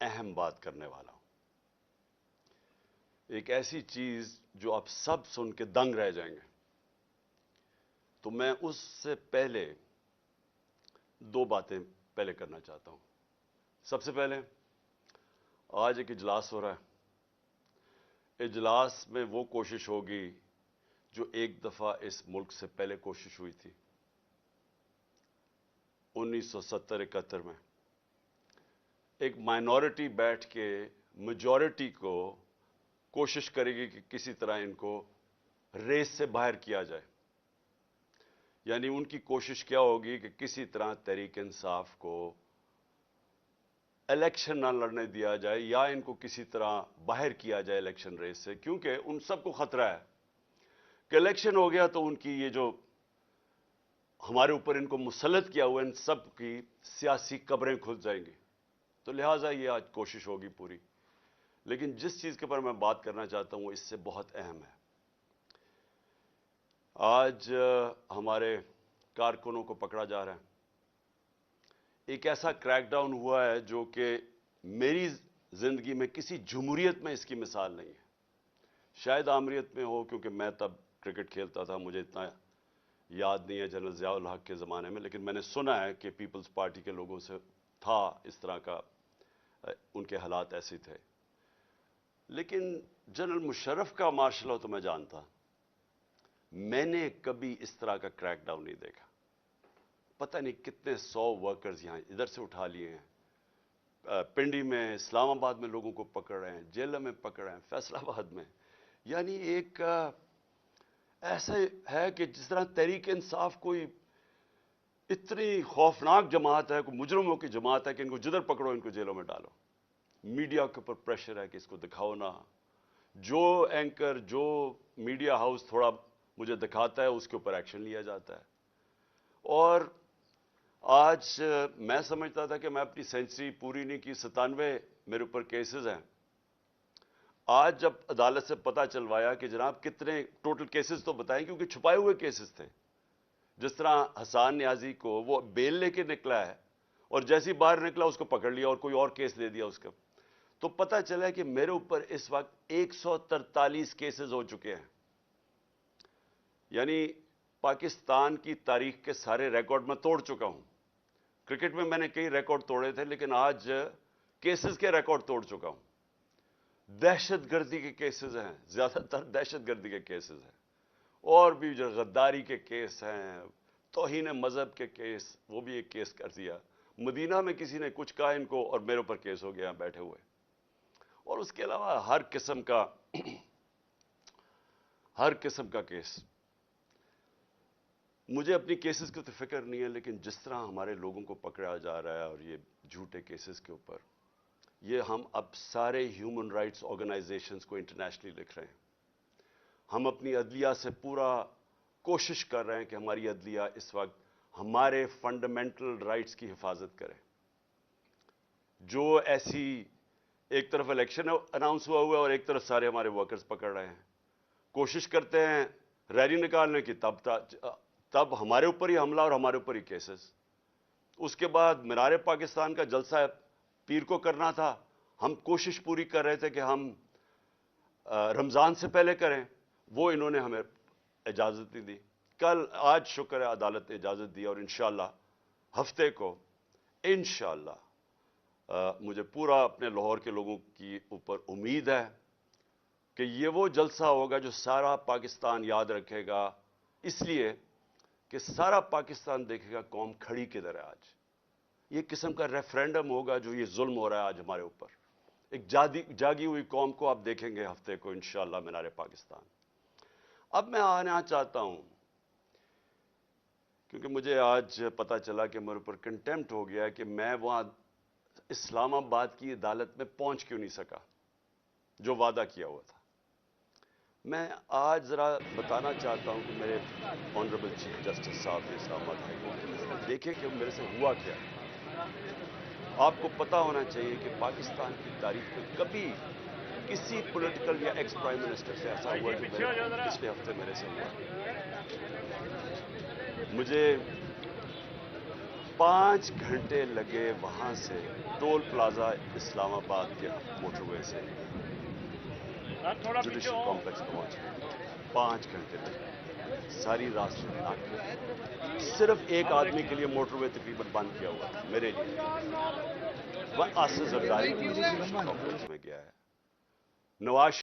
اہم بات کرنے والا ہوں. ایک ایسی چیز جو آپ سب سن کے دنگ رہ جائیں گے. تو میں اس سے پہلے دو باتیں پہلے کرنا چاہتا ہوں. سب سے پہلے آج ایک اجلاس ہو رہا ہے. اجلاس میں وہ کوشش ہوگی جو ایک دفعہ اس ملک سے پہلے کوشش ہوئی تھی 1970-71 میں. ایک مائنورٹی بیٹھ کے میجورٹی کو کوشش کرے گی کہ کسی طرح ان کو ریس سے باہر کیا جائے. یعنی ان کی کوشش کیا ہوگی کہ کسی طرح تحریک انصاف کو الیکشن نہ لڑنے دیا جائے یا ان کو کسی طرح باہر کیا جائے الیکشن ریس سے. کیونکہ ان سب کو خطرہ ہے کہ الیکشن ہو گیا تو ان کی یہ جو ہمارے اوپر ان کو مسلط کیا ہوا ان سب کی سیاسی قبریں کھل جائیں گی. تو لہٰذا یہ آج کوشش ہوگی پوری. لیکن جس چیز کے اوپر میں بات کرنا چاہتا ہوں وہ اس سے بہت اہم ہے. آج ہمارے کارکنوں کو پکڑا جا رہا ہے. ایک ایسا کریک ڈاؤن ہوا ہے جو کہ میری زندگی میں کسی جمہوریت میں اس کی مثال نہیں ہے. شاید آمریت میں ہو کیونکہ میں تب کرکٹ کھیلتا تھا, مجھے اتنا یاد نہیں ہے جنرل ضیاء الحق کے زمانے میں, لیکن میں نے سنا ہے کہ پیپلز پارٹی کے لوگوں سے تھا اس طرح کا, ان کے حالات ایسے تھے. لیکن جنرل مشرف کا مارشل لا تو میں جانتا, میں نے کبھی اس طرح کا کریک ڈاؤن نہیں دیکھا. پتہ نہیں کتنے 100 ورکرز یہاں ادھر سے اٹھا لیے ہیں, پنڈی میں, اسلام آباد میں لوگوں کو پکڑ رہے ہیں, جیلوں میں پکڑ رہے ہیں, فیصل آباد میں. یعنی ایک ایسا ہے کہ جس طرح تحریک انصاف کوئی اتنی خوفناک جماعت ہے, کوئی مجرموں کی جماعت ہے کہ ان کو جدھر پکڑو ان کو جیلوں میں ڈالو. میڈیا کے اوپر پریشر ہے کہ اس کو دکھاؤ نہ. جو اینکر, جو میڈیا ہاؤس تھوڑا مجھے دکھاتا ہے اس کے اوپر ایکشن لیا جاتا ہے. اور آج میں سمجھتا تھا کہ میں اپنی سینچری پوری نہیں کی, 97 میرے اوپر کیسز ہیں. آج جب عدالت سے پتہ چلوایا کہ جناب کتنے ٹوٹل کیسز تو بتائیں, کیونکہ چھپائے ہوئے کیسز تھے. جس طرح حسان نیازی کو وہ بیل لے کے نکلا ہے اور جیسی باہر نکلا اس کو پکڑ لیا اور کوئی اور کیس دے دیا اس کا. تو پتہ چلا کہ میرے اوپر اس وقت 143 کیسز ہو چکے ہیں. یعنی پاکستان کی تاریخ کے سارے ریکارڈ میں توڑ چکا ہوں. کرکٹ میں نے کئی ریکارڈ توڑے تھے, لیکن آج کیسز کے ریکارڈ توڑ چکا ہوں. دہشت گردی کے کیسز ہیں, زیادہ تر دہشت گردی کے کیسز ہیں, اور بھی جو غداری کے کیس ہیں, توہین مذہب کے کیس, وہ بھی ایک کیس کر دیا. مدینہ میں کسی نے کچھ کہا ان کو اور میرے اوپر کیس ہو گیا بیٹھے ہوئے. اور اس کے علاوہ ہر قسم کا کیس. مجھے اپنی کیسز کی تو فکر نہیں ہے, لیکن جس طرح ہمارے لوگوں کو پکڑا جا رہا ہے اور یہ جھوٹے کیسز کے اوپر, یہ ہم اب سارے ہیومن رائٹس آرگنائزیشنز کو انٹرنیشنلی لکھ رہے ہیں. ہم اپنی عدلیہ سے پورا کوشش کر رہے ہیں کہ ہماری عدلیہ اس وقت ہمارے فنڈامنٹل رائٹس کی حفاظت کرے. جو ایسی ایک طرف الیکشن اناؤنس ہوا ہے اور ایک طرف سارے ہمارے ورکرز پکڑ رہے ہیں, کوشش کرتے ہیں ریلی نکالنے کی, تب ہمارے اوپر ہی حملہ اور ہمارے اوپر ہی کیسز. اس کے بعد مینار پاکستان کا جلسہ پیر کو کرنا تھا, ہم کوشش پوری کر رہے تھے کہ ہم رمضان سے پہلے کریں, وہ انہوں نے ہمیں اجازت نہیں دی. آج شکر ہے عدالت نے اجازت دی, اور انشاءاللہ ہفتے کو انشاءاللہ مجھے پورا اپنے لاہور کے لوگوں کی اوپر امید ہے کہ یہ وہ جلسہ ہوگا جو سارا پاکستان یاد رکھے گا, اس لیے کہ سارا پاکستان دیکھے گا قوم کھڑی کدھر ہے. آج یہ قسم کا ریفرینڈم ہوگا جو یہ ظلم ہو رہا ہے آج ہمارے اوپر. ایک جاگی ہوئی قوم کو آپ دیکھیں گے ہفتے کو انشاءاللہ مینار پاکستان. اب میں آنا چاہتا ہوں, کیونکہ مجھے آج پتہ چلا کہ میرے اوپر کنٹیمپٹ ہو گیا کہ میں وہاں اسلام آباد کی عدالت میں پہنچ کیوں نہیں سکا جو وعدہ کیا ہوا تھا. میں آج ذرا بتانا چاہتا ہوں کہ میرے آنریبل چیف جسٹس صاحب نے اسلام آباد ہائی کورٹ دیکھیں کہ میرے سے ہوا کیا. آپ کو پتہ ہونا چاہیے کہ پاکستان کی تاریخ میں کبھی کسی پولیٹیکل یا ایکس پرائم منسٹر سے ایسا ہوا جو پچھلے ہفتے میرے سے ہوا. مجھے 5 گھنٹے لگے وہاں سے ٹول پلازا اسلام آباد کے موٹر وے سے جوڈیشل کمپلیکس پہنچے. 5 گھنٹے لگے, ساری راستے ناکے. صرف ایک آدمی کے لیے موٹر وے تقریباً بند کیا ہوا تھا, میرے لیے. وہ آصف زرداری جوڈیشل کمپلیکس میں گیا ہے. نواز